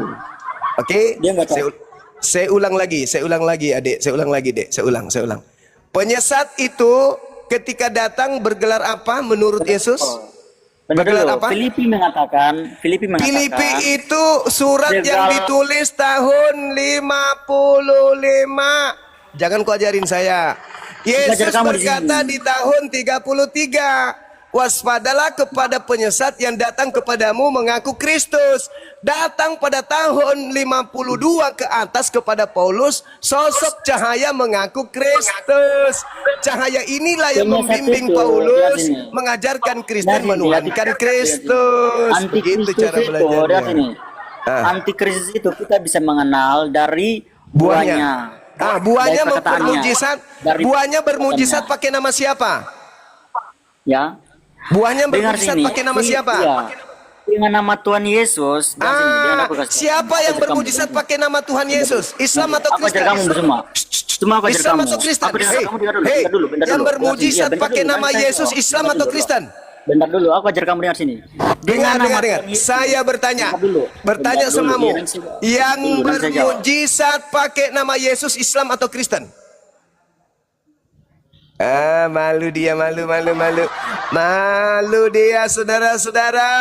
[SPEAKER 1] Oke,
[SPEAKER 5] Dia nggak tahu.
[SPEAKER 1] saya ulang lagi, adik, saya ulang lagi, dek, saya ulang. Penyesat itu ketika datang bergelar apa menurut Yesus?
[SPEAKER 5] Benar
[SPEAKER 1] Bergelar
[SPEAKER 5] dulu.
[SPEAKER 1] apa?
[SPEAKER 5] Filipi mengatakan,
[SPEAKER 1] Filipi itu surat yang ditulis tahun 55. Jangan kau ajarin saya. Yesus
[SPEAKER 5] Belajar kamu di
[SPEAKER 1] berkata
[SPEAKER 5] sini.
[SPEAKER 1] di tahun 33, waspadalah kepada penyesat yang datang kepadamu mengaku Kristus. Datang pada tahun 52 ke atas kepada Paulus, sosok cahaya mengaku Kristus. Cahaya inilah yang
[SPEAKER 5] Penyesat
[SPEAKER 1] membimbing
[SPEAKER 5] itu,
[SPEAKER 1] Paulus
[SPEAKER 5] lihat ini.
[SPEAKER 1] mengajarkan Kristen
[SPEAKER 5] Lihat ini,
[SPEAKER 1] menuhankan
[SPEAKER 5] lihat ini.
[SPEAKER 1] Kristus. Begitu
[SPEAKER 5] Antikristus
[SPEAKER 1] cara
[SPEAKER 5] itu, lihat
[SPEAKER 1] belajarnya.
[SPEAKER 5] ini.
[SPEAKER 1] Ah.
[SPEAKER 5] Antikristus itu kita bisa mengenal dari
[SPEAKER 1] Buahnya.
[SPEAKER 5] buahnya.
[SPEAKER 1] Buahnya
[SPEAKER 5] Dari perkataannya.
[SPEAKER 1] bermujizat.
[SPEAKER 5] Dari
[SPEAKER 1] Buahnya bermujizat
[SPEAKER 5] perkataannya.
[SPEAKER 1] pakai nama siapa?
[SPEAKER 5] Ya.
[SPEAKER 1] Buahnya
[SPEAKER 5] Dengar
[SPEAKER 1] bermujizat
[SPEAKER 5] sini.
[SPEAKER 1] pakai nama siapa?
[SPEAKER 5] Iya. Dengan nama Tuhan Yesus. Dengar sini, dengan aku kasih tahu.
[SPEAKER 1] Siapa yang
[SPEAKER 5] Aku ajar
[SPEAKER 1] bermujizat
[SPEAKER 5] kamu.
[SPEAKER 1] pakai nama Tuhan Yesus? Islam atau
[SPEAKER 5] Aku ajar
[SPEAKER 1] Kristen?
[SPEAKER 5] kamu semua. Semua aku ajar
[SPEAKER 1] Islam
[SPEAKER 5] kamu.
[SPEAKER 1] atau Kristen?
[SPEAKER 5] Aku dengar
[SPEAKER 1] Hei,
[SPEAKER 5] kamu dengar dulu,
[SPEAKER 1] hei,
[SPEAKER 5] bentar dulu, bentar
[SPEAKER 1] yang
[SPEAKER 5] dulu.
[SPEAKER 1] bermujizat
[SPEAKER 5] Bentar
[SPEAKER 1] pakai
[SPEAKER 5] dulu,
[SPEAKER 1] nama
[SPEAKER 5] bentar
[SPEAKER 1] Yesus,
[SPEAKER 5] dulu.
[SPEAKER 1] Islam
[SPEAKER 5] Bentar
[SPEAKER 1] atau
[SPEAKER 5] dulu.
[SPEAKER 1] Kristen?
[SPEAKER 5] Bentar dulu, aku ajar kamu dengar sini.
[SPEAKER 1] Dengar.
[SPEAKER 5] nama Tuhan Yesus-
[SPEAKER 1] Saya bertanya,
[SPEAKER 5] Bentar dulu.
[SPEAKER 1] bertanya
[SPEAKER 5] Bentar dulu,
[SPEAKER 1] samamu,
[SPEAKER 5] iya, nanti saya-
[SPEAKER 1] yang
[SPEAKER 5] dulu, nanti saya jawab.
[SPEAKER 1] bermujizat pakai nama Yesus, Islam atau Kristen? Malu dia, malu dia, saudara-saudara.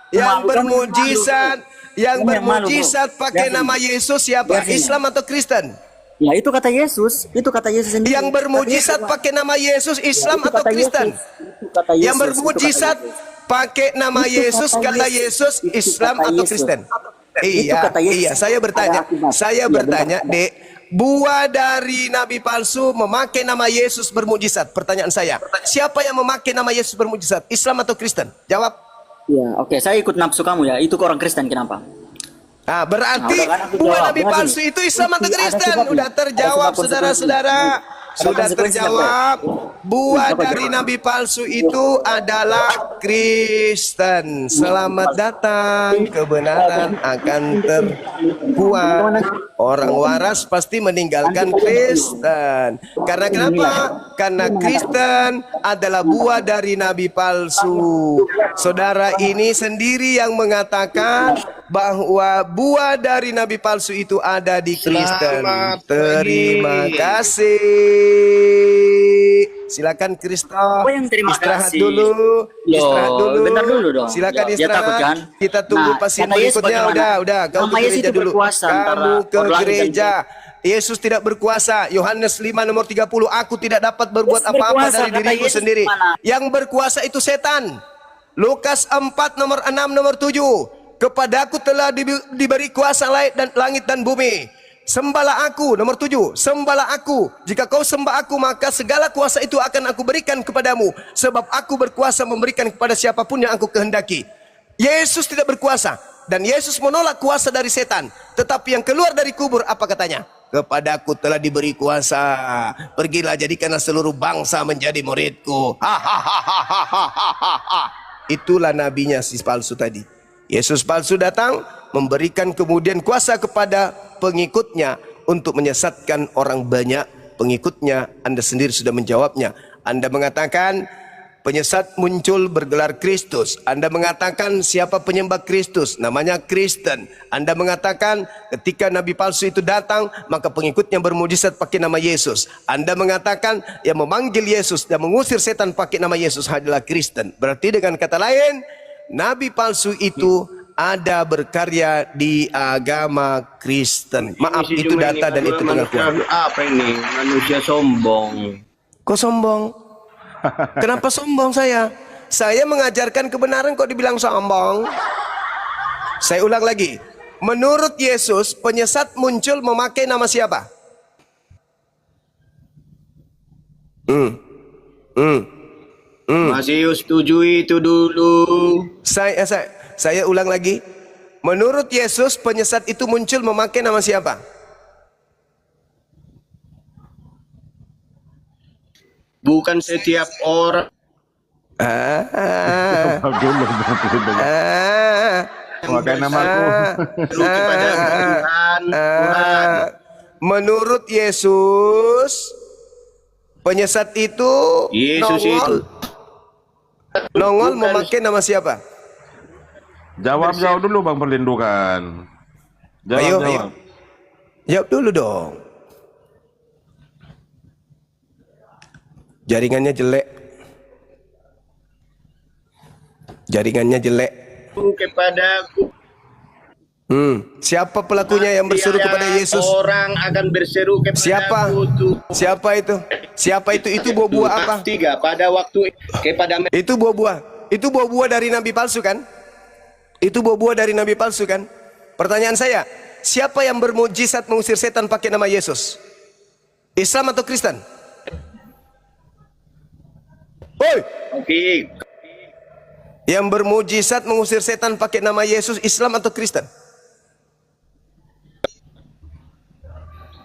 [SPEAKER 1] Yang
[SPEAKER 5] Malu, kamu
[SPEAKER 1] bermujizat, yang
[SPEAKER 5] Kamu yang malu,
[SPEAKER 1] bermujizat
[SPEAKER 5] bro.
[SPEAKER 1] pakai
[SPEAKER 5] Lihat
[SPEAKER 1] nama
[SPEAKER 5] sini.
[SPEAKER 1] Yesus siapa?
[SPEAKER 5] Lihat sini.
[SPEAKER 1] Islam atau Kristen?
[SPEAKER 5] Ya itu kata Yesus, sendiri.
[SPEAKER 1] Yang bermujizat pakai nama Yesus, Islam
[SPEAKER 5] Itu
[SPEAKER 1] atau
[SPEAKER 5] kata
[SPEAKER 1] Kristen?
[SPEAKER 5] Yesus. Itu kata Yesus.
[SPEAKER 1] Yang bermujizat pakai nama
[SPEAKER 5] Itu
[SPEAKER 1] Yesus, kata Yesus,
[SPEAKER 5] Itu
[SPEAKER 1] Islam
[SPEAKER 5] kata
[SPEAKER 1] atau
[SPEAKER 5] Yesus.
[SPEAKER 1] Kristen?
[SPEAKER 5] Itu kata Yesus.
[SPEAKER 1] Iya, saya bertanya,
[SPEAKER 5] Ada akibat. Iya, benar.
[SPEAKER 1] Dek, buah dari nabi palsu memakai nama Yesus bermujizat. Pertanyaan saya, siapa yang memakai nama Yesus bermujizat? Islam atau Kristen? Jawab.
[SPEAKER 5] Ya, oke, saya ikut nafsu kamu ya. Itu ke orang Kristen kenapa?
[SPEAKER 1] Berarti
[SPEAKER 5] Nah, udah kan aku
[SPEAKER 1] buah
[SPEAKER 5] jawab.
[SPEAKER 1] nabi
[SPEAKER 5] Dengar
[SPEAKER 1] palsu
[SPEAKER 5] sini.
[SPEAKER 1] itu Islam atau
[SPEAKER 5] Ada
[SPEAKER 1] Kristen?
[SPEAKER 5] sebabnya.
[SPEAKER 1] Udah terjawab,
[SPEAKER 5] Ada sebab
[SPEAKER 1] saudara-saudara.
[SPEAKER 5] konsekuensi.
[SPEAKER 1] Sudah
[SPEAKER 5] Ada konsekuensi,
[SPEAKER 1] terjawab. Buah
[SPEAKER 5] Apa
[SPEAKER 1] dari
[SPEAKER 5] jawab?
[SPEAKER 1] nabi palsu itu adalah Kristen. Selamat datang, kebenaran akan terkuat. Orang waras pasti meninggalkan Kristen. Karena kenapa? Karena Kristen adalah buah dari nabi palsu. Saudara ini sendiri yang mengatakan bahwa buah dari nabi palsu itu ada di Kristen. Terima kasih. Silakan Kristo.
[SPEAKER 5] Apa yang terima
[SPEAKER 1] Istirahat
[SPEAKER 5] kasih?
[SPEAKER 1] dulu. Istirahat
[SPEAKER 5] Loh,
[SPEAKER 1] dulu.
[SPEAKER 5] bentar dulu dong.
[SPEAKER 1] Silakan
[SPEAKER 5] Dia
[SPEAKER 1] istirahat.
[SPEAKER 5] takut kan?
[SPEAKER 1] Kita tunggu
[SPEAKER 5] Nah,
[SPEAKER 1] pasien
[SPEAKER 5] kata Yesus
[SPEAKER 1] berikutnya.
[SPEAKER 5] bagaimana?
[SPEAKER 1] Udah. Kau
[SPEAKER 5] Nama
[SPEAKER 1] ke
[SPEAKER 5] Yesus
[SPEAKER 1] gereja
[SPEAKER 5] itu
[SPEAKER 1] dulu.
[SPEAKER 5] berkuasa
[SPEAKER 1] Kamu
[SPEAKER 5] antara
[SPEAKER 1] ke
[SPEAKER 5] orang lain dan
[SPEAKER 1] gereja. Yesus tidak berkuasa. Yohanes 5 nomor 30. Aku tidak dapat berbuat
[SPEAKER 5] Yesus
[SPEAKER 1] apa-apa
[SPEAKER 5] berkuasa,
[SPEAKER 1] dari
[SPEAKER 5] kata
[SPEAKER 1] diriku
[SPEAKER 5] Yesus
[SPEAKER 1] sendiri.
[SPEAKER 5] mana?
[SPEAKER 1] Yang berkuasa itu setan. Lukas 4 nomor 6 nomor 7. Kepadaku telah diberi kuasa langit dan bumi. Sembahlah aku, nomor 7. Sembahlah aku. Jika kau sembah aku, maka segala kuasa itu akan aku berikan kepadamu. Sebab aku berkuasa memberikan kepada siapapun yang aku kehendaki. Yesus tidak berkuasa. Dan Yesus menolak kuasa dari setan. Tetapi yang keluar dari kubur, apa katanya? Kepadaku telah diberi kuasa. Pergilah jadikanlah seluruh bangsa menjadi muridku. Itulah nabinya si palsu tadi. Yesus palsu datang memberikan kemudian kuasa kepada pengikutnya untuk menyesatkan orang banyak. Pengikutnya, Anda sendiri sudah menjawabnya. Anda mengatakan penyesat muncul bergelar Kristus. Anda mengatakan siapa penyembah Kristus? Namanya Kristen. Anda mengatakan ketika nabi palsu itu datang, maka pengikutnya bermujizat pakai nama Yesus. Anda mengatakan yang memanggil Yesus dan mengusir setan pakai nama Yesus adalah Kristen. Berarti dengan kata lain, nabi palsu itu ada berkarya di agama Kristen. Maaf, itu data dan itu pengakuan.
[SPEAKER 6] Apa ini? Manusia sombong.
[SPEAKER 1] Kok sombong? Kenapa sombong saya? Saya mengajarkan kebenaran kok dibilang sombong? Saya ulang lagi. Menurut Yesus, penyesat muncul memakai nama siapa?
[SPEAKER 6] Masih setujui itu dulu.
[SPEAKER 1] Saya ulang lagi. Menurut Yesus, penyesat itu muncul memakai nama siapa?
[SPEAKER 6] Bukan setiap orang.
[SPEAKER 3] Pakai namaku.
[SPEAKER 6] berseru kepada Tuhan. Tuhan.
[SPEAKER 1] Menurut Yesus, penyesat itu
[SPEAKER 6] Yesus itu
[SPEAKER 1] nongol
[SPEAKER 6] Bukan.
[SPEAKER 1] memakai nama siapa?
[SPEAKER 3] Jawab dulu Bang Perlindukan.
[SPEAKER 1] Ayo.
[SPEAKER 3] Jawab.
[SPEAKER 1] Jawab dulu dong. Jaringannya jelek. Jaringannya jelek.
[SPEAKER 6] kepadaku.
[SPEAKER 1] Siapa pelakunya yang berseru kepada Yesus?
[SPEAKER 6] Orang akan berseru kepada
[SPEAKER 1] Siapa? Siapa itu? Siapa itu? Itu buah-buah apa?
[SPEAKER 6] 3 pada waktu kepada
[SPEAKER 1] Itu buah-buah. Itu buah-buah dari nabi palsu kan? Itu buah-buah dari nabi palsu kan? Pertanyaan saya, siapa yang bermujizat mengusir setan pakai nama Yesus? Islam atau Kristen? Oi,
[SPEAKER 6] Oke.
[SPEAKER 1] yang bermujizat mengusir setan pakai nama Yesus, Islam atau Kristen?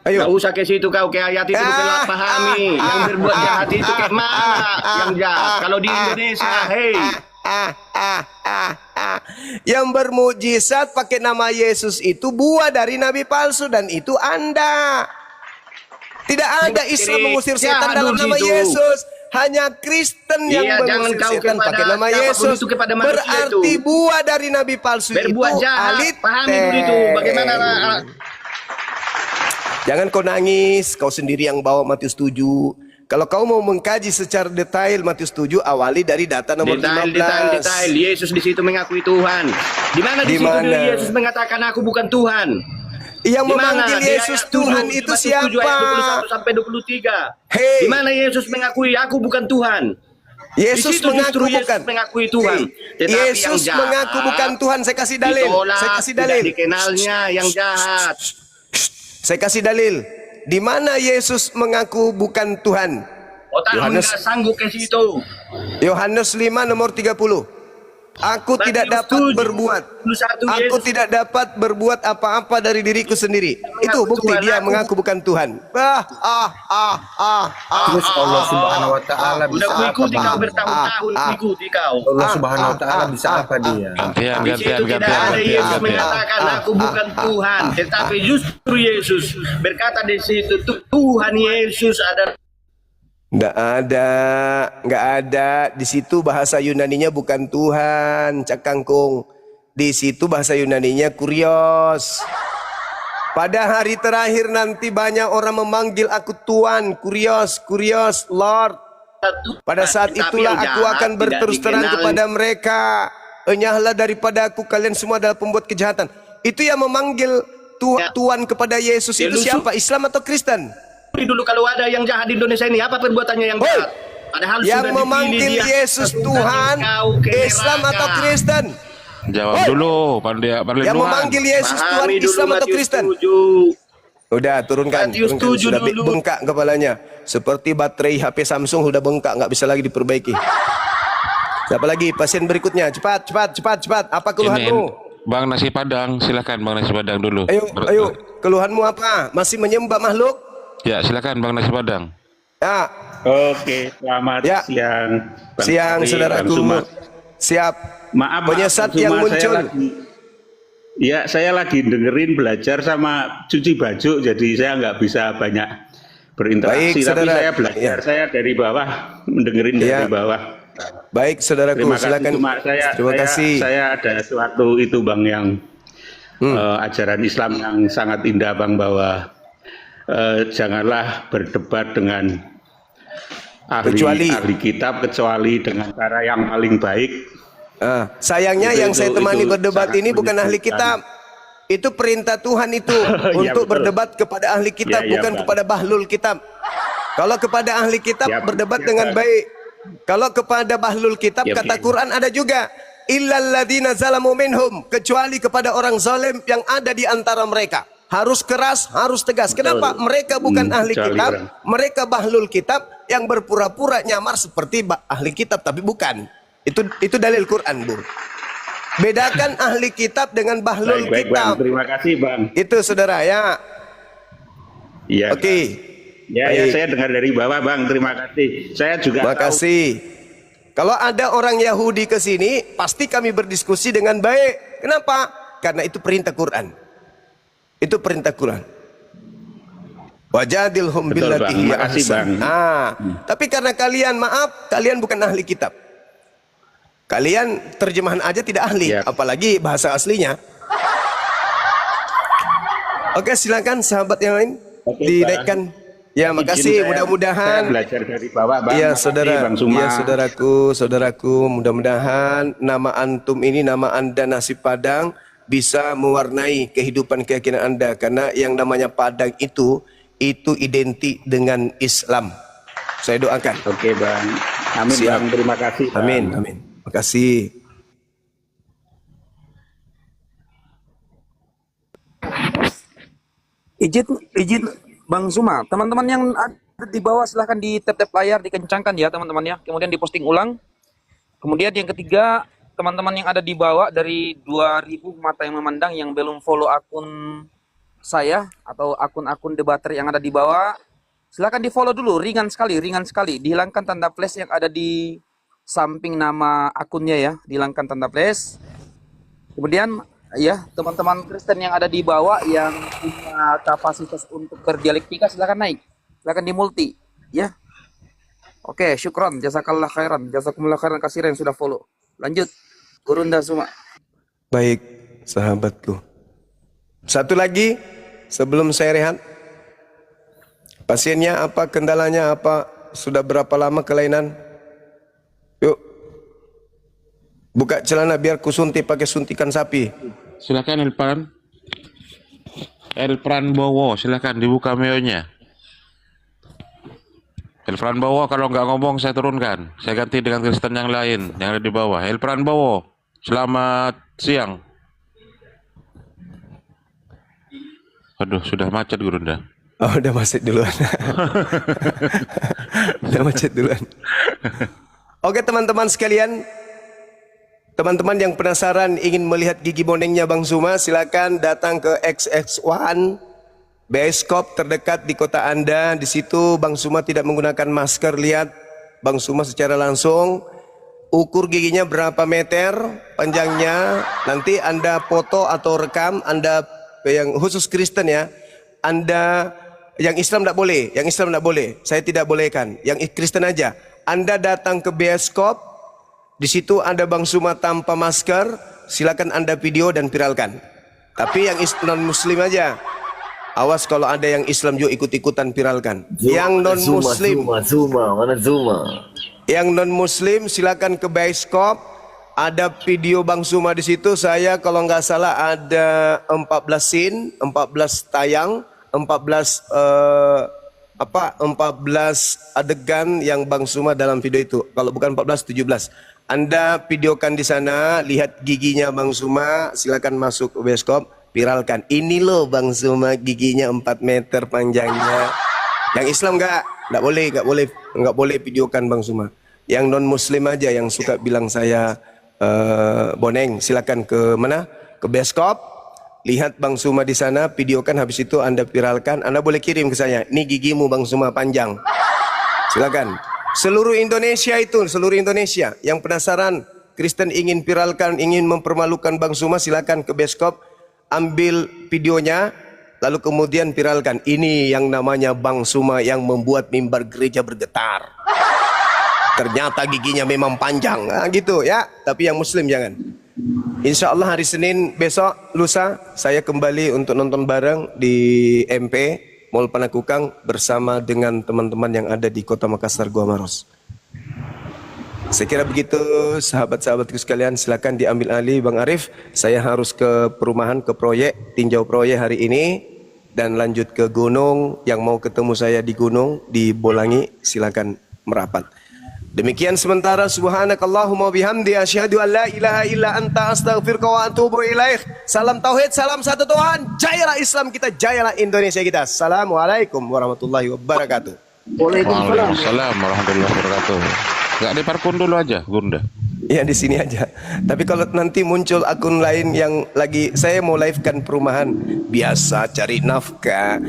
[SPEAKER 6] Nggak
[SPEAKER 1] Ayo.
[SPEAKER 6] usah ke situ kau ke ayat itu kelak pahami. Yang berbuat jahat itu kayak mana yang jahat? Kalau di Indonesia, hei.
[SPEAKER 1] Yang bermujizat pakai nama Yesus itu buah dari nabi palsu dan itu Anda. Tidak ada Islam mengusir setan dalam nama Yesus. Hanya Kristen yang
[SPEAKER 6] Iya, jangan
[SPEAKER 1] mengusir
[SPEAKER 6] kau
[SPEAKER 1] setan
[SPEAKER 6] kepada
[SPEAKER 1] pakai nama
[SPEAKER 6] siapapun
[SPEAKER 1] Yesus.
[SPEAKER 6] itu kepada manusia
[SPEAKER 1] Berarti
[SPEAKER 6] itu.
[SPEAKER 1] buah dari nabi palsu
[SPEAKER 6] Berbuat
[SPEAKER 1] itu
[SPEAKER 6] jahat. Pahami dulu itu. Bagaimana?
[SPEAKER 1] Jangan kau nangis, kau sendiri yang bawa Matius 7. Kalau kau mau mengkaji secara detail Matius 7, awali dari data nomor 15.
[SPEAKER 6] Detail. Yesus di situ mengakui Tuhan. Di mana di
[SPEAKER 1] Di
[SPEAKER 6] situ
[SPEAKER 1] mana?
[SPEAKER 6] Yesus mengatakan aku bukan Tuhan?
[SPEAKER 1] Yang
[SPEAKER 6] Di mana?
[SPEAKER 1] memanggil
[SPEAKER 6] Di
[SPEAKER 1] Yesus
[SPEAKER 6] ayat
[SPEAKER 1] Tuhan
[SPEAKER 6] 7,
[SPEAKER 1] itu
[SPEAKER 6] Matius 7
[SPEAKER 1] siapa?
[SPEAKER 6] ayat 21 sampai 23.
[SPEAKER 1] Hei.
[SPEAKER 6] Di mana Yesus mengakui aku bukan Tuhan?
[SPEAKER 1] Yesus
[SPEAKER 6] Di situ
[SPEAKER 1] mengaku
[SPEAKER 6] justru
[SPEAKER 1] bukan.
[SPEAKER 6] Yesus mengakui Tuhan.
[SPEAKER 1] Hei,
[SPEAKER 6] Tetapi
[SPEAKER 1] Yesus
[SPEAKER 6] yang jahat
[SPEAKER 1] mengaku bukan Tuhan. Saya kasih dalil.
[SPEAKER 6] ditolak,
[SPEAKER 1] Saya kasih dalil.
[SPEAKER 6] Tidak dikenalnya yang jahat.
[SPEAKER 1] Saya kasih dalil. Di mana Yesus mengaku bukan Tuhan?
[SPEAKER 6] Otakmu
[SPEAKER 1] Yohanes-
[SPEAKER 6] tidak sanggup ke situ.
[SPEAKER 1] Yohanes 5 nomor 30. Aku tidak
[SPEAKER 6] Matius
[SPEAKER 1] dapat
[SPEAKER 6] 7,
[SPEAKER 1] berbuat.
[SPEAKER 6] 21
[SPEAKER 1] Aku
[SPEAKER 6] Yesus
[SPEAKER 1] tidak dapat berbuat apa-apa dari diriku sendiri. Itu bukti
[SPEAKER 6] Tuhan,
[SPEAKER 1] dia
[SPEAKER 6] aku-
[SPEAKER 1] mengaku bukan Tuhan.
[SPEAKER 7] Terus Allah Subhanahu wa taala
[SPEAKER 6] Udah
[SPEAKER 7] bisa apa,
[SPEAKER 6] mengikuti kau
[SPEAKER 7] Bang?
[SPEAKER 6] bertahun-tahun mengikuti kau.
[SPEAKER 7] Allah Subhanahu wa taala bisa apa dia?
[SPEAKER 3] Gantian,
[SPEAKER 6] Di situ tidak ada Yesus mengatakan aku bukan Tuhan, tetapi justru Yesus berkata di situ Tuhan Yesus adalah
[SPEAKER 1] Nggak ada. Di situ bahasa Yunaninya bukan Tuhan, Cak Kangkung. Di situ bahasa Yunaninya kurios. Pada hari terakhir nanti banyak orang memanggil aku Tuhan, kurios, Lord. Pada saat
[SPEAKER 6] Tetapi
[SPEAKER 1] itulah
[SPEAKER 6] yang
[SPEAKER 1] aku
[SPEAKER 6] jahat
[SPEAKER 1] akan
[SPEAKER 6] tidak
[SPEAKER 1] berterus terang
[SPEAKER 6] dikenal.
[SPEAKER 1] kepada mereka. Enyahlah daripada aku, kalian semua adalah pembuat kejahatan. Itu yang memanggil Tuhan kepada Yesus itu siapa? Islam atau Kristen?
[SPEAKER 6] dulu kalau ada yang jahat di Indonesia ini apa perbuatannya yang jahat? Padahal
[SPEAKER 1] Yang
[SPEAKER 6] sudah
[SPEAKER 1] memanggil
[SPEAKER 6] dipilih dia,
[SPEAKER 1] Yesus
[SPEAKER 6] sudah
[SPEAKER 1] Tuhan,
[SPEAKER 6] engkau ke
[SPEAKER 1] Islam
[SPEAKER 6] neraka.
[SPEAKER 1] atau Kristen?
[SPEAKER 3] Jawab dulu, Perlindukan.
[SPEAKER 1] Yang memanggil Yesus Tuhan,
[SPEAKER 6] Pahami dulu
[SPEAKER 1] Islam atau
[SPEAKER 6] Matius
[SPEAKER 1] Kristen?
[SPEAKER 6] 7.
[SPEAKER 1] Udah turunkan,
[SPEAKER 6] Matius 7
[SPEAKER 1] sudah
[SPEAKER 6] dulu.
[SPEAKER 1] bengkak kepalanya. Seperti baterai HP Samsung sudah bengkak, nggak bisa lagi diperbaiki. Siapa lagi? Pasien berikutnya, cepat. Apa keluhanmu?
[SPEAKER 3] Bang Nasi Padang, silakan Bang Nasi Padang dulu.
[SPEAKER 1] Ayo, keluhanmu apa? Masih menyembah makhluk?
[SPEAKER 3] Ya, silakan Bang Nasi Padang.
[SPEAKER 1] Ya,
[SPEAKER 8] Oke, selamat
[SPEAKER 1] Ya.
[SPEAKER 8] siang. Bang
[SPEAKER 1] siang
[SPEAKER 8] Fahri,
[SPEAKER 1] saudaraku.
[SPEAKER 8] Bang Suma.
[SPEAKER 1] Siap.
[SPEAKER 8] Maaf,
[SPEAKER 1] Penyesat
[SPEAKER 8] Bang
[SPEAKER 1] yang
[SPEAKER 8] Suma,
[SPEAKER 1] muncul.
[SPEAKER 8] Saya lagi dengerin belajar sama cuci baju, jadi saya nggak bisa banyak berinteraksi.
[SPEAKER 1] Baik,
[SPEAKER 8] tapi
[SPEAKER 1] saudara.
[SPEAKER 8] saya belajar,
[SPEAKER 1] Ya.
[SPEAKER 8] saya dari bawah, mendengerin
[SPEAKER 1] Ya.
[SPEAKER 8] dari bawah.
[SPEAKER 1] Baik, saudaraku,
[SPEAKER 8] Terima kasih.
[SPEAKER 1] silakan.
[SPEAKER 8] Cuma
[SPEAKER 1] Terima kasih.
[SPEAKER 8] saya ada suatu itu Bang yang ajaran Islam yang sangat indah Bang, bahwa janganlah berdebat dengan
[SPEAKER 1] Kecuali-
[SPEAKER 8] ahli kitab kecuali dengan cara yang paling baik.
[SPEAKER 1] Sayangnya yang saya temani berdebat
[SPEAKER 8] sangat
[SPEAKER 1] ini bukan ahli
[SPEAKER 8] menyudutkan.
[SPEAKER 1] kitab. Itu perintah Tuhan itu
[SPEAKER 8] Iya,
[SPEAKER 1] untuk
[SPEAKER 8] betul.
[SPEAKER 1] berdebat kepada ahli kitab,
[SPEAKER 8] Iya, iya,
[SPEAKER 1] bukan
[SPEAKER 8] Bang.
[SPEAKER 1] kepada bahlul kitab. Kalau kepada ahli kitab
[SPEAKER 8] Ya,
[SPEAKER 1] berdebat
[SPEAKER 8] iya,
[SPEAKER 1] dengan
[SPEAKER 8] Bang.
[SPEAKER 1] baik. Kalau kepada bahlul kitab
[SPEAKER 8] Ya,
[SPEAKER 1] kata
[SPEAKER 8] Bang.
[SPEAKER 1] Quran ada juga. Illal ladzina zalamu minhum, kecuali kepada orang zalim yang ada di antara mereka. Harus keras, harus tegas. Kenapa? Mereka bukan ahli
[SPEAKER 8] kecuali
[SPEAKER 1] kitab,
[SPEAKER 8] orang.
[SPEAKER 1] mereka bahlul kitab yang berpura-pura nyamar seperti ahli kitab tapi bukan. Itu dalil Quran, Bu. Bedakan ahli kitab dengan bahlul
[SPEAKER 8] Baik, Bang.
[SPEAKER 1] kitab.
[SPEAKER 8] Terima kasih, Bang.
[SPEAKER 1] Itu saudara ya.
[SPEAKER 8] Iya.
[SPEAKER 1] Oke.
[SPEAKER 8] Ya,
[SPEAKER 1] Baik.
[SPEAKER 8] saya dengar dari bawah, Bang. Terima kasih. Saya juga
[SPEAKER 1] Terima
[SPEAKER 8] tahu.
[SPEAKER 1] kasih. Kalau ada orang Yahudi ke sini, pasti kami berdiskusi dengan baik. Kenapa? Karena itu perintah Quran. Itu perintah Quran. Wajadilhum
[SPEAKER 8] Betul,
[SPEAKER 1] billati
[SPEAKER 8] Bang.
[SPEAKER 1] hiya
[SPEAKER 8] Makasih,
[SPEAKER 1] ahsan.
[SPEAKER 8] Bang.
[SPEAKER 1] Tapi karena kalian, maaf, kalian bukan ahli kitab. Kalian terjemahan aja tidak ahli,
[SPEAKER 8] Yap.
[SPEAKER 1] apalagi bahasa aslinya. Oke, silakan sahabat yang lain
[SPEAKER 8] Oke,
[SPEAKER 1] dinaikkan. Ya, makasih.
[SPEAKER 8] Izin saya
[SPEAKER 1] Mudah-mudahan.
[SPEAKER 8] belajar dari Bapak, Bang.
[SPEAKER 1] Iya,
[SPEAKER 8] Makasih,
[SPEAKER 1] saudara.
[SPEAKER 8] Bang Suma.
[SPEAKER 1] Iya, saudaraku. Mudah-mudahan nama antum ini, nama anda nasi Padang bisa mewarnai kehidupan keyakinan anda. Karena yang namanya Padang itu identik dengan Islam. Saya doakan.
[SPEAKER 8] Oke, Bang. Amin,
[SPEAKER 1] Siap.
[SPEAKER 8] Bang. Terima kasih, Bang.
[SPEAKER 1] Amin. Makasih.
[SPEAKER 9] Izin Bang Zuma, teman-teman yang ada di bawah silahkan di tap layar, dikencangkan ya teman-teman ya, kemudian diposting ulang. Kemudian yang ketiga, teman-teman yang ada di bawah dari 2000 mata yang memandang yang belum follow akun saya atau akun-akun debater yang ada di bawah, silahkan di follow dulu, ringan sekali, dihilangkan tanda plus yang ada di samping nama akunnya ya, dihilangkan tanda plus. Kemudian ya, teman-teman Kristen yang ada di bawah yang punya kapasitas untuk berdialektika silahkan naik. Silahkan di multi, ya. Oke, syukron, jazakallah khairan, jazakumullah khairan kasiran yang sudah follow. Lanjut, Gurunda Suma.
[SPEAKER 1] Baik, sahabatku. Satu lagi sebelum saya rehat. Pasiennya apa, kendalanya apa, sudah berapa lama kelainan? Yuk. Buka celana biar kusuntik pakai suntikan sapi.
[SPEAKER 3] Silakan Elpran Bowo, silakan dibuka meonya. Elpran Bowo kalau nggak ngomong saya turunkan. Saya ganti dengan Kristen yang lain yang ada di bawah. Elpran Bowo, selamat siang. Aduh, sudah macet Gurunda.
[SPEAKER 1] Oh, udah macet duluan. Oke, teman-teman sekalian. Teman-teman yang penasaran ingin melihat gigi bonengnya Bang Zuma, silakan datang ke XX1 bioskop terdekat di kota Anda. Di situ Bang Zuma tidak menggunakan masker. Lihat Bang Zuma secara langsung. Ukur giginya berapa meter panjangnya. Nanti Anda foto atau rekam. Anda yang khusus Kristen ya. Anda yang Islam tidak boleh. Saya tidak bolehkan. Yang Kristen aja. Anda datang ke bioskop. Di situ ada Bang Zuma tanpa masker, silakan Anda video dan viralkan. Tapi yang non Muslim aja. Awas kalau ada yang Islam juga ikut-ikutan viralkan. Yang non Muslim,
[SPEAKER 6] Mana Zuma?
[SPEAKER 1] yang non Muslim silakan ke bioskop. Ada video Bang Zuma di situ. Saya kalau nggak salah ada 14 scene, 14 tayang, 14 adegan yang Bang Zuma dalam video itu. Kalau bukan 14, 17. Anda videokan di sana, lihat giginya Bang Zuma, silakan masuk ke bioskop, viralkan. Ini loh Bang Zuma giginya 4 meter panjangnya. Yang Islam nggak boleh videokan Bang Zuma. Yang non Muslim aja yang suka bilang saya boneng, silakan ke mana? Ke bioskop. Lihat Bang Zuma di sana, videokan, habis itu Anda viralkan. Anda boleh kirim ke saya. Ini gigimu Bang Zuma panjang. Silakan. Seluruh Indonesia yang penasaran, Kristen ingin viralkan, ingin mempermalukan Bang Zuma, silakan ke bioskop, ambil videonya, lalu kemudian viralkan. Ini yang namanya Bang Zuma yang membuat mimbar gereja bergetar. Ternyata giginya memang panjang, gitu ya. Tapi yang Muslim jangan. Insya Allah hari Senin besok, lusa, saya kembali untuk nonton bareng di MP Mall Panakukang bersama dengan teman-teman yang ada di Kota Makassar, Gua Maros. Saya kira begitu, sahabat-sahabatku sekalian, silakan diambil alih Bang Arif. Saya harus ke perumahan, ke proyek, tinjau proyek hari ini dan lanjut ke gunung. Yang mau ketemu saya di gunung di Bolangi, silakan merapat. Demikian sementara, subhanakallahumma bihamdi asyhadu an la ilaha illa anta astaghfiruka wa atubu ilaik. Salam tauhid, salam satu Tuhan. Jayalah Islam kita, jayalah Indonesia kita. Assalamualaikum warahmatullahi wabarakatuh.
[SPEAKER 3] Waalaikumsalam warahmatullahi wabarakatuh. Gak di parkun dulu aja, Gurunda.
[SPEAKER 1] Ya di sini aja. Tapi kalau nanti muncul akun lain yang lagi, saya mau live-kan perumahan, biasa cari nafkah.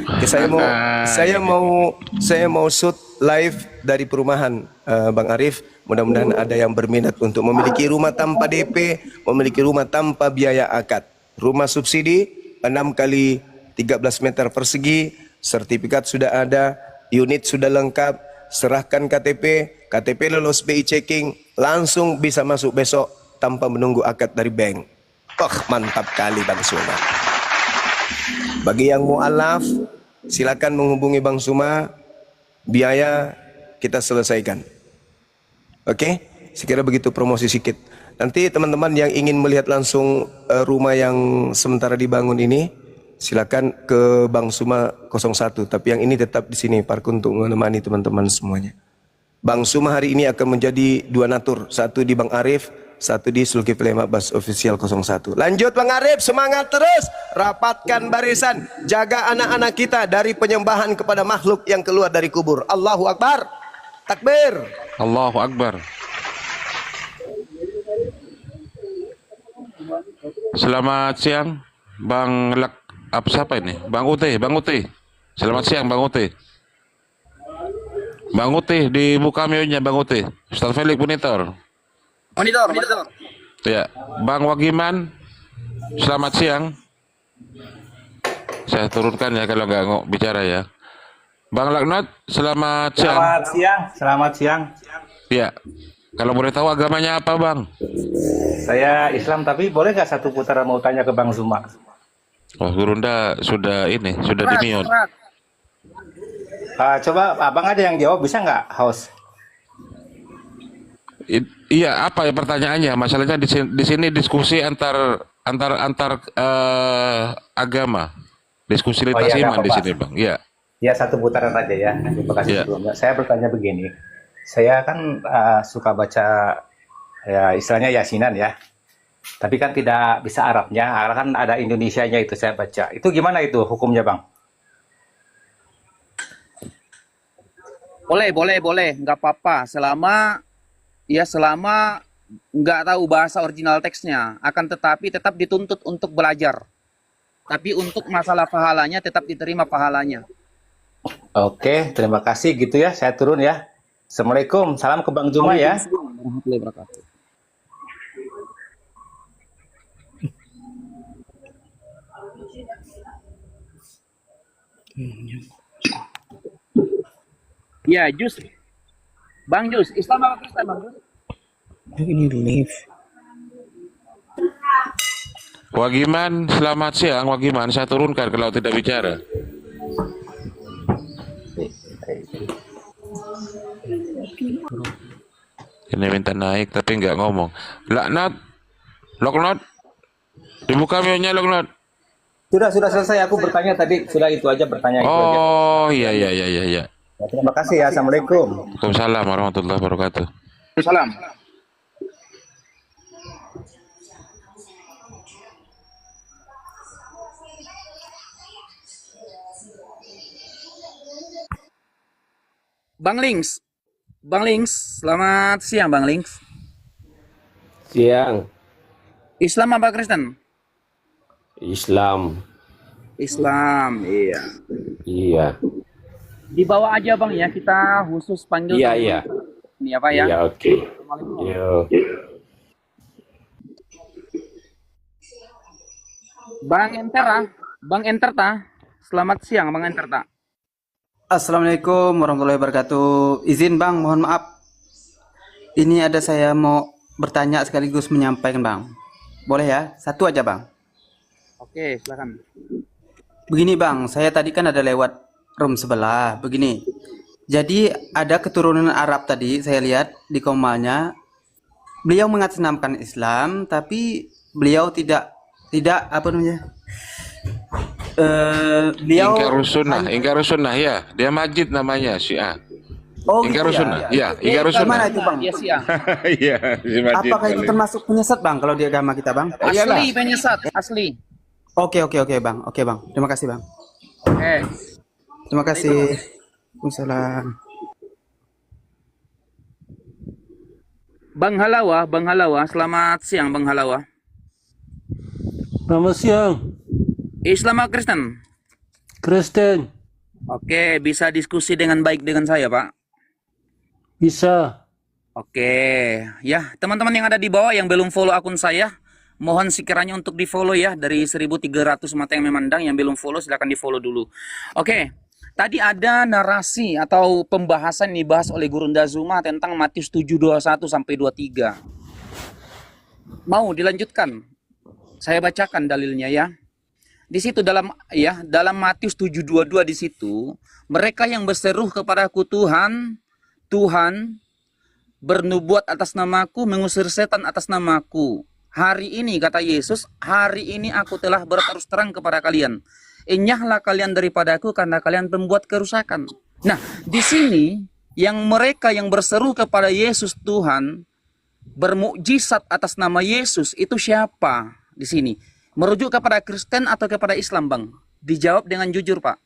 [SPEAKER 1] Saya mau shoot live dari perumahan Bang Arif. Mudah-mudahan ada yang berminat untuk memiliki rumah tanpa DP, memiliki rumah tanpa biaya akad. Rumah subsidi 6 kali 13 meter persegi, sertifikat sudah ada, unit sudah lengkap, serahkan KTP, KTP lolos BI checking, langsung bisa masuk besok tanpa menunggu akad dari bank. Mantap kali Bang Suma. Bagi yang mualaf, silakan menghubungi Bang Suma, biaya kita selesaikan. Oke, sekira begitu promosi sedikit. Nanti teman-teman yang ingin melihat langsung rumah yang sementara dibangun ini, silakan ke Bang Suma 01. Tapi yang ini tetap di sini, Park, untuk menemani teman-teman semuanya. Bang Suma hari ini akan menjadi 2 natur, satu di Bang Arif, satu di Zulkifli Ma'bas Official 01. Lanjut Bang Arif, semangat terus, rapatkan barisan, jaga anak-anak kita dari penyembahan kepada makhluk yang keluar dari kubur. Allahu Akbar, takbir.
[SPEAKER 3] Allahu Akbar. Selamat siang, Bang Lak, apa siapa ini? Bang Uti, Bang Uti. Selamat siang, Bang Uti. Bang Uti, dibuka mute-nya Bang Uti. Ustaz Felix Monitor.
[SPEAKER 9] Monitor.
[SPEAKER 3] Ya, Bang Wagiman. Selamat siang. Saya turunkan ya kalau nggak bicara ya. Bang Laknot, selamat siang.
[SPEAKER 10] Selamat siang.
[SPEAKER 3] Ya, kalau boleh tahu agamanya apa, Bang?
[SPEAKER 10] Saya Islam, tapi boleh nggak satu putaran mau tanya ke Bang Zuma?
[SPEAKER 3] Oh, Gurunda sudah di-mute.
[SPEAKER 10] Coba abang ada yang jawab, bisa nggak, host?
[SPEAKER 3] Iya, apa ya pertanyaannya? Masalahnya di sini diskusi antar agama, diskusi lintas iman di sini, Bang. Iya.
[SPEAKER 10] Ya, satu putaran aja ya. Terima kasih sebelumnya. Saya bertanya begini, saya kan suka baca ya istilahnya Yasinan ya, tapi kan tidak bisa Arabnya, kan ada Indonesianya itu saya baca. Itu gimana itu hukumnya, Bang?
[SPEAKER 9] Boleh, nggak apa-apa. Selama nggak tahu bahasa original teksnya, akan tetapi tetap dituntut untuk belajar. Tapi untuk masalah pahalanya tetap diterima pahalanya.
[SPEAKER 10] Oke, terima kasih gitu ya. Saya turun ya. Assalamualaikum, salam ke Bang Zuma ya.
[SPEAKER 9] Warahmatullahi wabarakatuh. Ya, Jus. Bang Jus, Islam apa Kristen, Bang Jus?
[SPEAKER 7] Ini live.
[SPEAKER 3] Wagiman, selamat siang, Wagiman. Saya turunkan kalau tidak bicara. Ini minta naik tapi nggak ngomong. Laknat, Loknot, dibuka mute-nya Loknot.
[SPEAKER 10] Sudah selesai. Aku bertanya tadi, sudah itu aja bertanya.
[SPEAKER 3] Oh, iya.
[SPEAKER 10] Ya, terima kasih ya. Assalamualaikum.
[SPEAKER 3] Waalaikumsalam warahmatullahi wabarakatuh.
[SPEAKER 9] Salam. Bang Links, selamat siang Bang Links.
[SPEAKER 11] Siang.
[SPEAKER 9] Islam apa Kristen?
[SPEAKER 11] Islam.
[SPEAKER 9] Iya.
[SPEAKER 11] Iya.
[SPEAKER 9] Dibawa aja Bang ya, kita khusus panggil.
[SPEAKER 11] Iya.
[SPEAKER 9] Ini apa ya?
[SPEAKER 11] Iya, oke. Yo.
[SPEAKER 9] Bang Enterta, selamat siang Bang Enterta.
[SPEAKER 12] Assalamualaikum warahmatullahi wabarakatuh. Izin Bang, mohon maaf. Ini ada saya mau bertanya sekaligus menyampaikan Bang. Boleh ya? Satu aja Bang.
[SPEAKER 9] Oke, silakan.
[SPEAKER 12] Begini Bang, saya tadi kan ada lewat room sebelah. Begini. Jadi ada keturunan Arab tadi, saya lihat di komalnya. Beliau mengatasnamakan Islam, tapi beliau tidak apa namanya? Beliau
[SPEAKER 3] Ingkar sunnah ya, dia Majid namanya Syiah.
[SPEAKER 12] Oh,
[SPEAKER 3] Ingkar
[SPEAKER 12] gitu
[SPEAKER 3] sunnah, ya, Ingkar sunnah.
[SPEAKER 12] Gimana itu Bang?
[SPEAKER 3] Iya, si Majid.
[SPEAKER 12] Apakah itu termasuk penyesat Bang kalau di agama kita Bang?
[SPEAKER 9] Asli penyesat, asli.
[SPEAKER 12] Oke Bang, terima kasih Bang.
[SPEAKER 9] Oke.
[SPEAKER 12] Terima kasih. Waalaikumsalam.
[SPEAKER 9] Bang Halawa, selamat siang Bang Halawa.
[SPEAKER 11] Selamat siang.
[SPEAKER 9] Islam atau Kristen?
[SPEAKER 11] Kristen.
[SPEAKER 9] Oke, bisa diskusi dengan baik dengan saya, Pak?
[SPEAKER 11] Bisa.
[SPEAKER 9] Oke, ya teman-teman yang ada di bawah yang belum follow akun saya, mohon sekiranya untuk di follow ya. Dari 1.300 mata yang memandang, yang belum follow silahkan di follow dulu. Oke, tadi ada narasi atau pembahasan dibahas oleh Guru Ndazuma tentang Matius 7:21 sampai 23. Mau dilanjutkan? Saya bacakan dalilnya ya. Di situ dalam Matius 7:22 di situ, mereka yang berseru kepadaku Tuhan, Tuhan, bernubuat atas namaku, mengusir setan atas namaku. Hari ini, kata Yesus, hari ini aku telah berterus terang kepada kalian. Enyahlah kalian daripadaku karena kalian pembuat kerusakan. Nah, di sini yang mereka yang berseru kepada Yesus Tuhan, bermukjizat atas nama Yesus, itu siapa di sini? Merujuk kepada Kristen atau kepada Islam, Bang? Dijawab dengan jujur, Pak.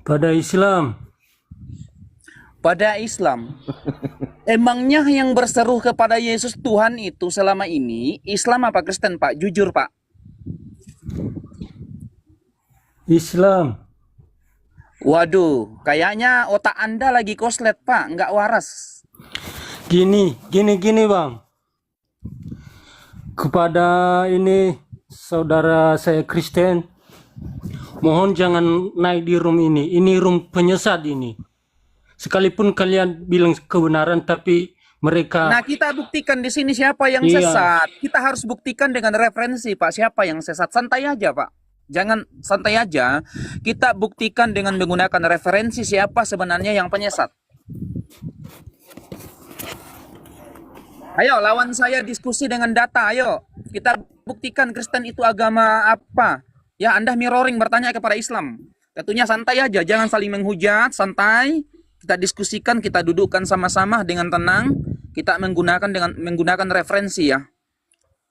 [SPEAKER 11] Pada Islam.
[SPEAKER 9] Pada Islam. Emangnya yang berseru kepada Yesus Tuhan itu selama ini Islam apa Kristen, Pak? Jujur, Pak.
[SPEAKER 11] Islam.
[SPEAKER 9] Waduh, kayaknya otak Anda lagi koslet, Pak. Nggak waras.
[SPEAKER 11] Gini Bang. Kepada ini saudara saya Kristen, mohon jangan naik di room ini. Ini room penyesat ini. Sekalipun kalian bilang kebenaran, tapi mereka...
[SPEAKER 9] Nah, kita buktikan di sini siapa yang sesat. Kita harus buktikan dengan referensi, Pak. Siapa yang sesat. Santai aja, Pak. Jangan santai aja. Kita buktikan dengan menggunakan referensi siapa sebenarnya yang penyesat. Ayo, lawan saya diskusi dengan data. Ayo, kita buktikan Kristen itu agama apa. Ya, Anda mirroring bertanya kepada Islam. Tentunya santai aja. Jangan saling menghujat. Santai. Kita diskusikan, kita dudukkan sama-sama dengan tenang. Kita menggunakan referensi ya.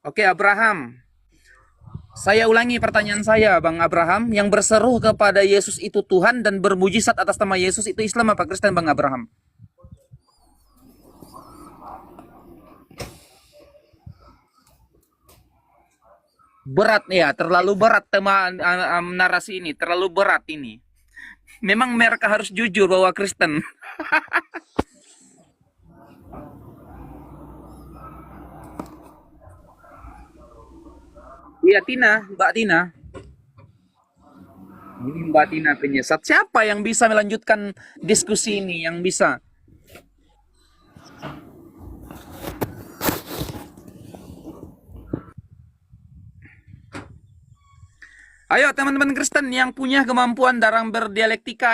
[SPEAKER 9] Oke, Abraham. Saya ulangi pertanyaan saya, Bang Abraham. Yang berseru kepada Yesus itu Tuhan dan bermujizat atas nama Yesus itu Islam apa Kristen, Bang Abraham? Berat ya, terlalu berat tema narasi ini, terlalu berat ini. Memang mereka harus jujur bahwa Kristen. Iya, Mbak Tina. Ini Mbak Tina penyesat. Siapa yang bisa melanjutkan diskusi ini? Yang bisa? Ayo teman-teman Kristen yang punya kemampuan dalam berdialektika.